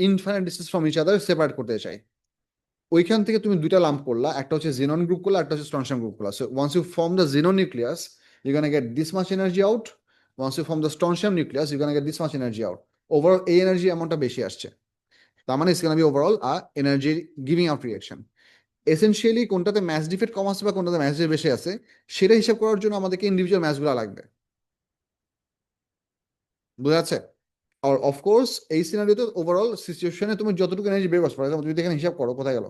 infinite distance from each other separate করতে চাই ওইখান থেকে তুমি দুইটা লাম্প করলা একটা হচ্ছে জেনন গ্রুপ করলা একটা হচ্ছে স্ট্রনশিয়াম গ্রুপ করলা so once you form the xenon nucleus you gonna get this much energy out once you form the strontium nucleus you gonna get this much energy out overall এই এনার্জি অ্যামাউন্টটা বেশি আসছে তার মানে it's gonna be overall energy giving out reaction essentially কোনটাতে ম্যাচ ডিফেক্ট কম আছে বা কোনটাতে ম্যাচ বেশি আছে সেটা হিসাব করার জন্য আমাদেরকে ইন্ডিভিজুয়াল ম্যাচগুলো লাগবে বুঝা যাচ্ছে আর অফকোর্স এই সিনারিওতে ওভারঅল সিচুয়েশনে তুমি যতটুকু এনার্জি বের করছো ফর এক্সাম্পল তুমি এখানে হিসাব করো কোথায় গেল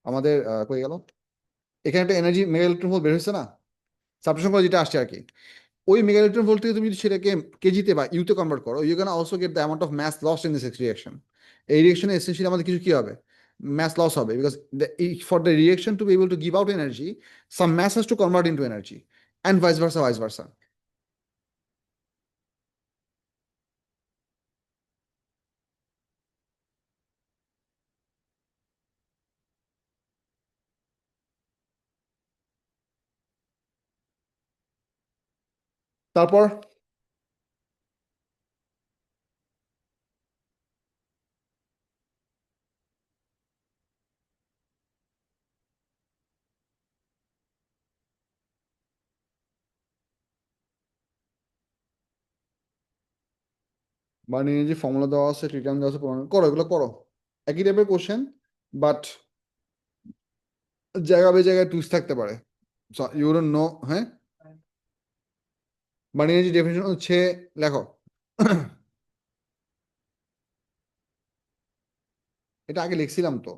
আমাদের কই গেল এখানে একটা এনার্জি মেগা ইলেকট্রন ভোল্ট বের হচ্ছে না সাবস্টেশন করে যেটা আসছে আর কি ওই মেগা ইলেকট্রন ভোল্ট থেকে তুমি যদি সেটাকে কেজিতে বা ইউতে কনভার্ট করো you can also get the amount of mass loss in this reaction এই রিয়াকশনে এসেনশিয়ালি আমাদের কিছু কি হবে mass loss হবে because for the reaction to be able to give out energy some mass has to convert into energy and vice versa তারপর মানে যে ফর্মুলা দেওয়া আছে ট্রিটার্ম দেওয়া আছে করো এগুলো করো একই টাইপের কোশ্চেন বাট জায়গা বে জায়গায় টুইস্ট থাকতে পারে ইউ ডোন্ট নো হ্যাঁ মানে যে ডেফিনেশন হচ্ছে লেখো এটা আগে লিখছিলাম তো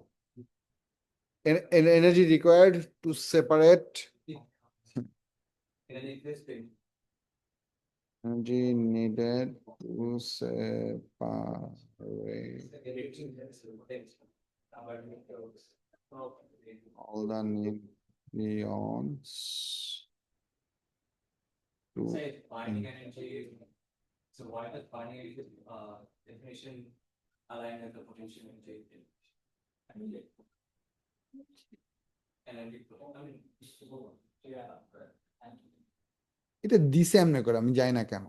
energy required to separate energy needed to separate all the nucleons to Say binding energy. So why does binding energy definition align with the potential energy? I mean, energy. I mean, yeah. এটা দিছে এমনি করে আমি জানি না কেন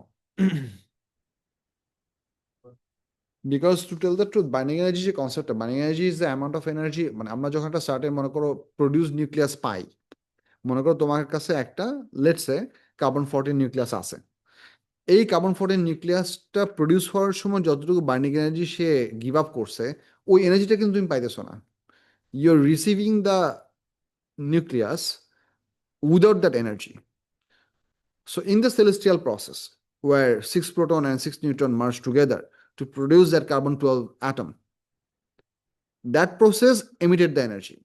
because to tell the truth binding energy যে কনসেপ্টটা binding energy is the amount of energy মানে আমরা যখন একটা সার্টেন মনে করো প্রডিউস নিউক্লিয়াস পাই মনে করো তোমার কাছে একটা লেটসে কার্বন 14 নিউক্লিয়াস আছে এই কার্বন 14 নিউক্লিয়াসটা প্রডিউস হওয়ার সময় যতটুকু বাইন্ডিং এনার্জি সে গিভ আপ করছে ওই এনার্জিটা কিন্তু তুমি পাইতেছো না you are receiving the nucleus without that energy So in the celestial process, where 6 proton and 6 neutron merge together to produce that carbon-12 atom, that process emitted the energy.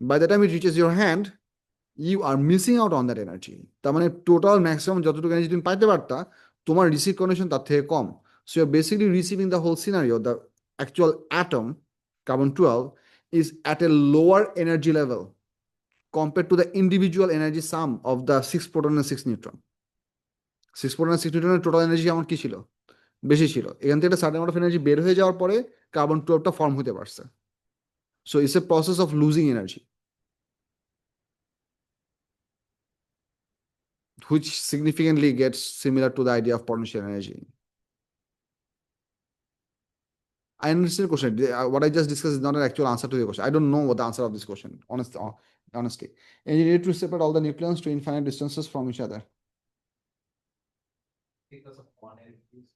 By the time it reaches your hand, you are missing out on that energy. তার মানে total maximum যতটুকু energy তুমি পাইতে পারতা, তোমার receive condition তার থেকে কম. So you're basically receiving the whole scenario. The actual atom, carbon-12, is at a lower energy level compared to the individual energy sum of the 6 proton and 6 neutron. 6 proton and 6 নিউটনের টোটাল এনার্জি আমার কি ছিল বেশি ছিল এখান থেকে একটা সার্টেন অ্যামাউন্ট অফ এনার্জি বের হয়ে যাওয়ার পরে কার্বন 12টা ফর্ম হতে পারছে so it's a process of losing energy which significantly gets similar to the idea of potential energy. I understand the question. What I just discussed is not an actual answer to the question. I don't know what the answer of this question, honestly. And you need to separate all the nucleons to infinite distances from each other. Because of quantities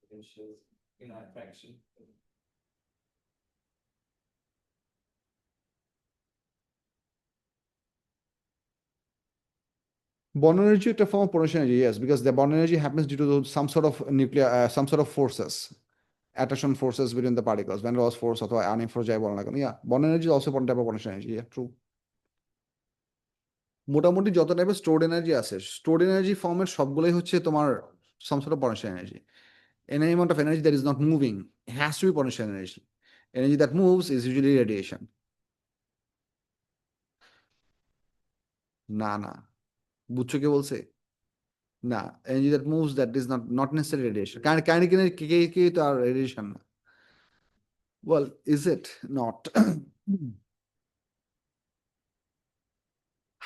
potentials in attraction. Bond energy is a form of potential energy, yes, because the bond energy happens due to some sort of nuclear, some sort of forces. attraction forces between the particles, Van der Waals force অথবা ionic force যাই বলো না কেন, yeah, bond energy is also one type of potential energy, yeah, true. মোটামুটি যত টাইপের স্টোরড এনার্জি আছে, স্টোরড এনার্জি ফর্মের সবগুলোই হচ্ছে তোমার some sort of potential energy. Any amount of energy that is not moving has to be potential energy. Energy that moves is usually radiation. না না, বুঝছো কে বলছে? না, energy that moves, that is not necessarily radiation. Kinetic energy কি তো আর radiation না. Well, is it not?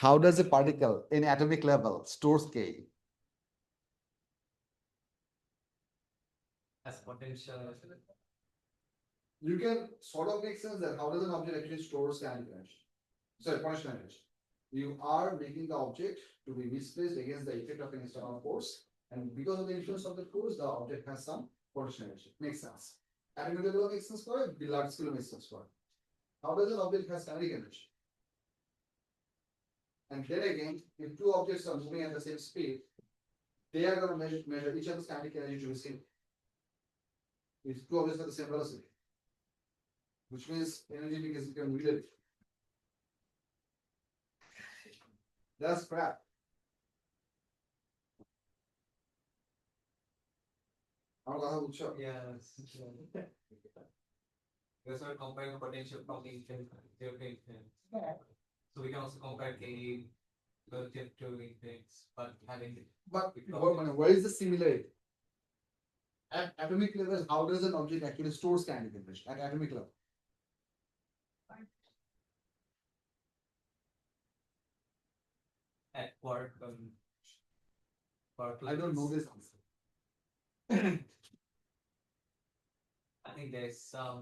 How does a particle in atomic level store scale? As potential. You can sort of make sense that how does an object actually store kinetic energy? Sorry, potential energy. You are making the object to be misplaced against the effect of an external force, and because of the influence of the force, the object has some potential energy. Makes sense. Atomic level makes sense for it, large scale makes sense for it. How does an object has kinetic energy? And then again, if two objects are moving at the same speed, they are going to measure each other's kinetic energy to be same. If two objects at the same velocity, which means energy become relative. That's crap. আমার কথা বুঝছো? Yes. Because we're comparing the potential from the infinite to infinite. So we can also compare K relative to infinite, but having But where is the similarity? At atomic level, how does an object actually store kinetic energy at atomic level? at quark. I don't know this answer. I think there's some,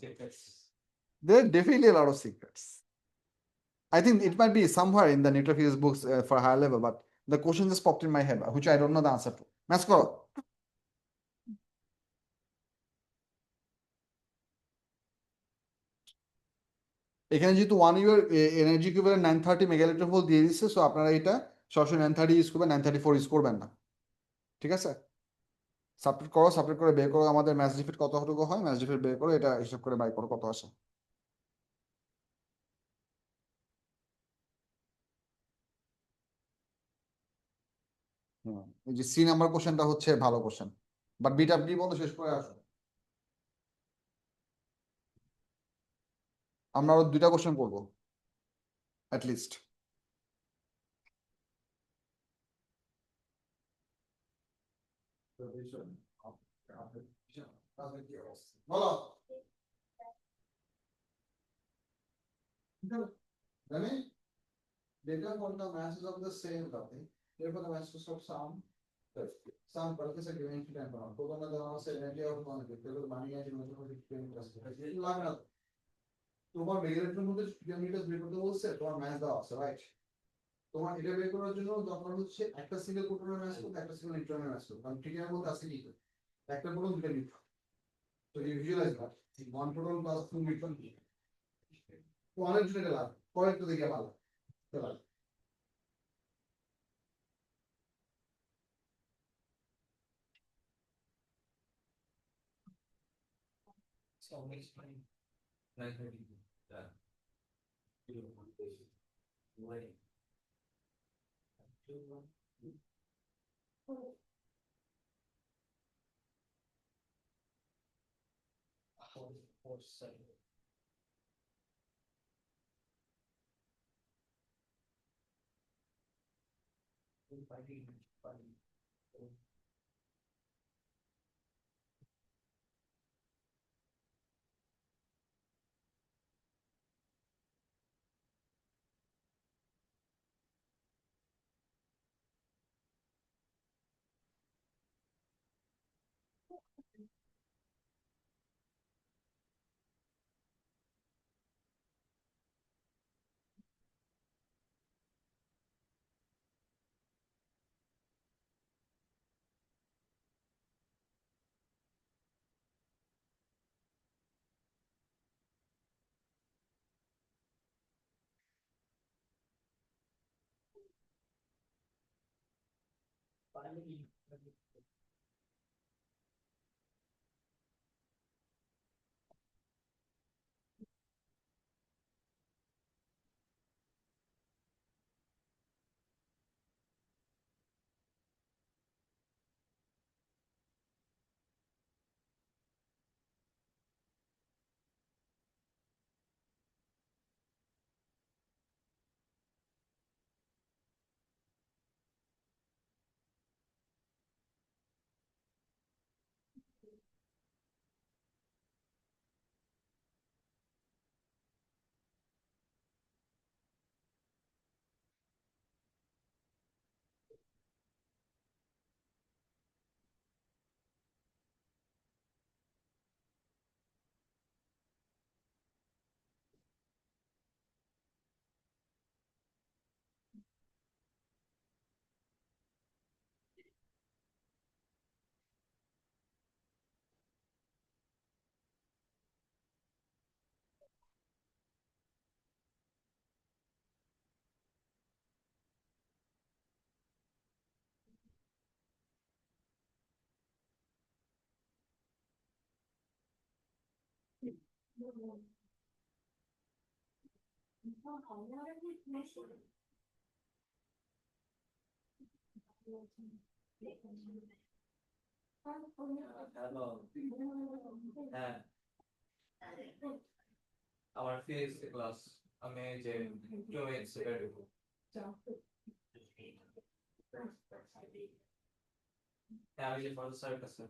secrets. There are definitely a lot of secrets. I think it might be somewhere in the nuclear physics books for higher level, but the question just popped in my head, which I don't know the answer to. Maths করো। এখানে যেহেতু 1 ইউর এনার্জি ইকুইভ্যালেন্ট 930 মেগালিটার ভোল্ট দিয়ে দিচ্ছে, সো আপনারা এটা সরাসরি 930 ইউজ করবেন, 934 ইউজ করবেন না, ঠিক আছে? সাবট্রাক্ট করো, সাবট্রাক্ট করে বের করো আমাদের ম্যাচ ডিফিট কতটুকু হয়, ম্যাচ ডিফিট বের করো, এটা হিসাব করে বাই করো কত আসে। এই যে সি নাম্বার কোশ্চেনটা হচ্ছে ভালো কোশ্চেন, বাট বিটা বি বন্ধ শেষ করে আসো। আমরা আরো 2টা কোশ্চেন করবো অ্যাটলিস্ট। বলো Remy, data for the masses of the same topic, therefore the masses of some particular given to them. Total the mass energy of one, because the money and the লাগে না। তোমার মেগালিটারের মধ্যে কিলোমিটার বের করতে বলছে, তোমার ম্যাথ দেওয়া আছে, রাইট? তোমার এটা বের করার জন্য দরকার হচ্ছে একটা সিঙ্গেল প্রোটনের ম্যাথ করতে, একটা সিঙ্গেল নিউট্রনের ম্যাথ করতে, কারণ ঠিক এর মধ্যে আছে কি একটা প্রোটন দুটো নিউট্রন। তো you visualize that one proton plus two neutron কি তো অনেক জন্য এটা লাগে, পরে একটু দেখে ভালো চলো। So next time, 9:30. Wait. Four, seven. Finally. Hello হ্যাঁ আমার ফিজিক্স ক্লাস আমি এই যে 2 মিনিটস বের হবো হ্যাঁ আমি যে প্রফেসরের কাছে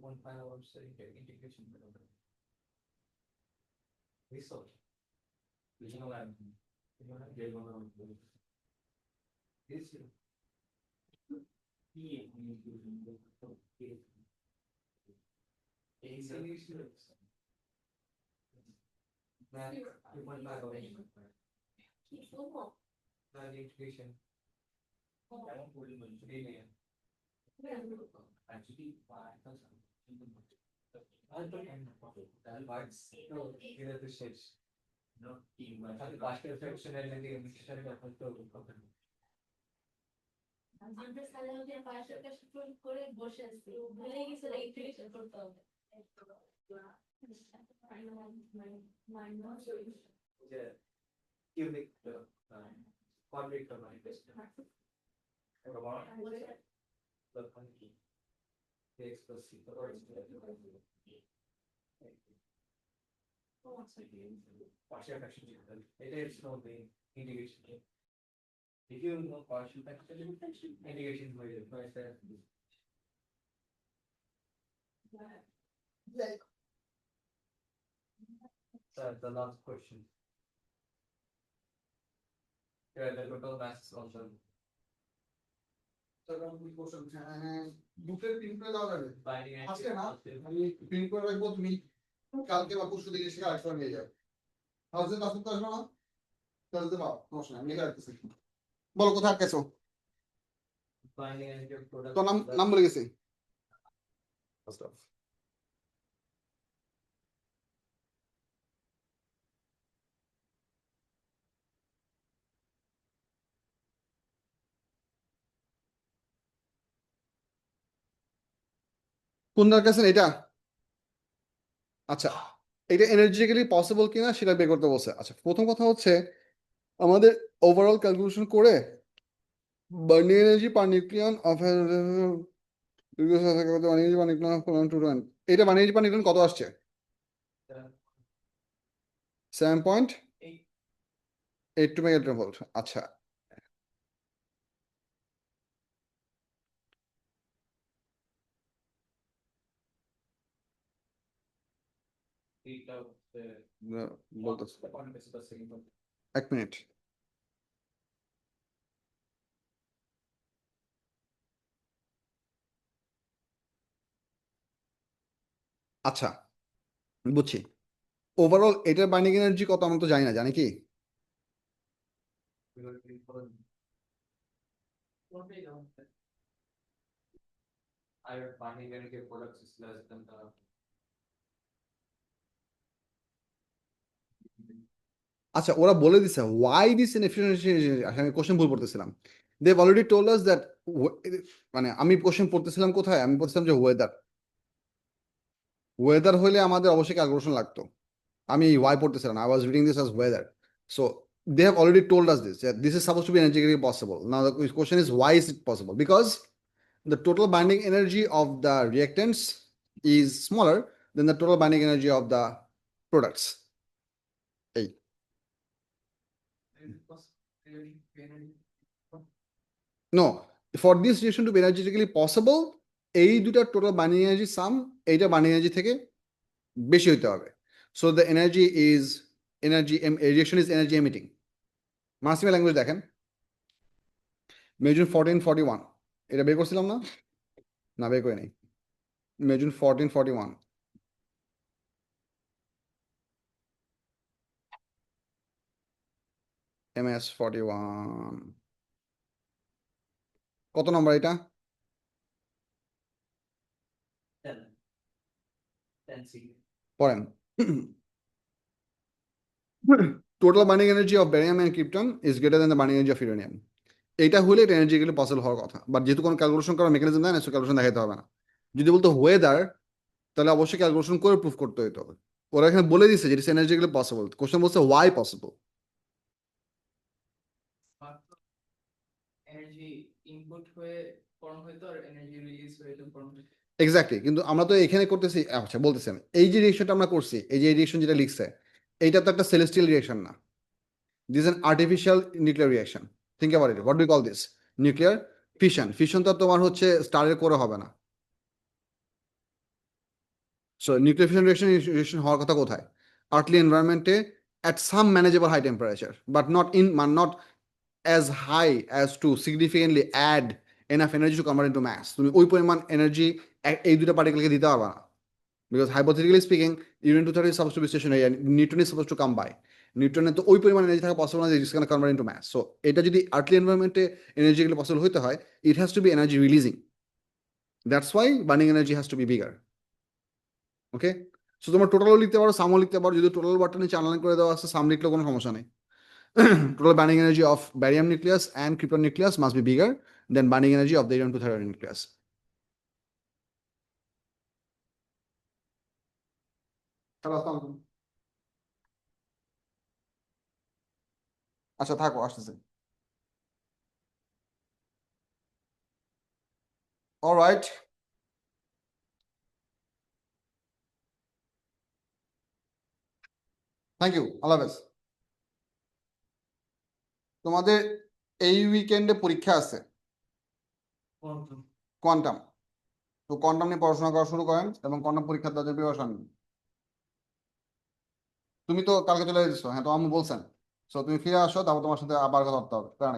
one final integration result regional lab this integration actually তাহলে বার্ডস তো এরা তো শেষ নো কি মানে তাহলে পাঁচটা ফ্র্যাকশনের লাগে মিক্সচার ব্যাপার তো কথা না। আমাদের সালাউদ্দিন পাশের কাছে ফোন করে বসে আছে ভুলে গেছে ইন্টিগ্রেশন করতে হবে যে কিউবিক কোয়াড্রিক কম্বিনেশন এটা বড় লক্ষণ কি x plus c partial fraction এটা is not the integration. If you know partial fraction integration হয়ে যাবে so it's the last question. Yeah, the total mass is also বুকের প্রিন্ট করে দাও যাবে binding and আজকে না আমি প্রিন্ট করে রাখবো, তুমি কালকে বা পরশু দিকে এসে আরেকটা নিয়ে যাবে। হাউসে কাজ করতে আসবে না, তাহলে তো বাবা সমস্যা নেই, আমি লিখে রাখতেছি। বলো কোথায় আটকেছো? binding and your product. তো নাম বলে গেছি। কোন দরকার এটা? আচ্ছা, এটা এনার্জিক্যালি পসিবল কিনা সেটা বের করতে বলছে। আচ্ছা, প্রথম কথা হচ্ছে আমাদের ওভারঅল ক্যালকুলেশন করে burning energy per nucleon of এটা বার্নিং এনার্জি পার নিউক্লিয়ন কত আসছে? 7.82 মেগাভোল্ট। আচ্ছা, বলতেছি, এক মিনিট। আচ্ছা, বুঝছি। ওভারঅল এটার বাইন্ডিং এনার্জি কত আমরা তো জানি না, জানি কি? Our binding energy of products is less than the আচ্ছা, ওরা বলে দিছে ওয়াই দিস ইনএফিশিয়েন্সি। আমি কোশ্চেন ভুল পড়তেছিলাম। They have already told us that, মানে আমি কোশ্চেন পড়তেছিলাম কোথায়, আমি পড়তেছিলাম যে ওয়েদার হলে আমাদের অবশ্যই ক্যালকুলেশন লাগতো। আমি ওয়াই পড়তেছিলাম, I was reading this as weather. So they have already told us this is suppose to be energetically possible. Now the question is why is it possible? Because the total binding energy of the reactants is smaller than the total binding energy of the products. Hey. No, for this reaction to be energetically possible, এই দুটা টোটাল বাইন্ডিং এনার্জি সাম এইটা বাইন্ডিং এনার্জি থেকে বেশি হইতে হবে। So the energy is reaction is energy emitting. মাসিমা ল্যাঙ্গুয়েজ দেখেন, মেজুন 1441 এটা বের করছিলাম না? না, বের করে নেই। মেজুন 1441 MS 41 কত নম্বর এটা? 10C. পড়েন। Total binding energy of barium and krypton is greater than the binding energy of uranium. এটা হলে এটা এনার্জিক্যালি পসিবল হওয়ার কথা, বাট যেহেতু কোনো ক্যালকুলেশন করার মেকানিজম দেয় না, সো ক্যালকুলেশন দেখাতে হবে না। যদি বলতো ওয়েদার, তাহলে অবশ্যই ক্যালকুলেশন করে প্রুফ করতে হইতে হবে। ওরা এখানে বলে দিচ্ছে যে ইটস এনার্জিক্যালি পসিবল। কোশ্চেন বলছে ওয়াই পসিবল। এনার্জি ইনপুট হয়ে ফর্ম হইতো আর এনার্জি রিলিজ হয়ে ফর্ম হইতো। এক্স্যাক্টলি, কিন্তু আমরা তো এখানে করতেছি। আচ্ছা, বলতেছি আমি এই যে রিয়েকশনটা আমরা করছি, এই যে রিয়েকশন যেটা লিখছে, এইটা তো একটা সেলেস্টিয়াল রিয়েকশন না। This is an artificial nuclear reaction. Think about it, what do call this? Nuclear fission. Fission তো তোমার হচ্ছে স্টারের করে হবে না। সো নিউক্লিয়ার ফিশন রিয়েকশন হওয়ার কথা কোথায়? আর্থলি এনভায়রনমেন্টে at some manageable high temperature, but not as high as to significantly add enough energy to convert into mass. তুমি ওই পরিমাণ এনার্জি এই দুটো পার্টিকেলকে দিতে পারবা না, because hypothetically speaking uranium 230 is supposed to be stationary and neutron is supposed to come by. নিউট্রনের তো ওই পরিমাণ এনার্জি থাকা পসিবল না যে it's can convert into mass. So এটা যদি আর্থলি এনভায়রনমেন্টে এনার্জিগুলো পসিবল হতে হয়, it has to be energy releasing. That's why burning energy has to be bigger. Okay, so তোমার টোটালও লিখতে পারো, সামও লিখতে পারো। যদি টোটাল বারটা নিচে আনলাইন করে দেওয়া আছে, সাম লিখলে কোনো সমস্যা নেই। Total binding energy of barium nucleus and krypton nucleus must be bigger than binding energy of the uranium 2 telluride nucleus. চলো, আসসালামু আলাইকুম। আচ্ছা থাকো, আসতেছে। অলরাইট, থ্যাংক ইউ, আল্লাহ হাফেজ। তোমাদের এই উইকেন্ডে পরীক্ষা আছে কোয়ান্টাম। তো কোয়ান্টাম নিয়ে পড়াশোনা করা শুরু করেন এবং কোয়ান্টাম পরীক্ষা দেওয়ার জন্য প্রিপারেশন নিন। তুমি তো কালকে চলে যেতেছো, হ্যাঁ তো আমি বলছেন। সো তুমি ফিরে আসো, তারপর তোমার সাথে আবার কথা বলতে হবে, কারণ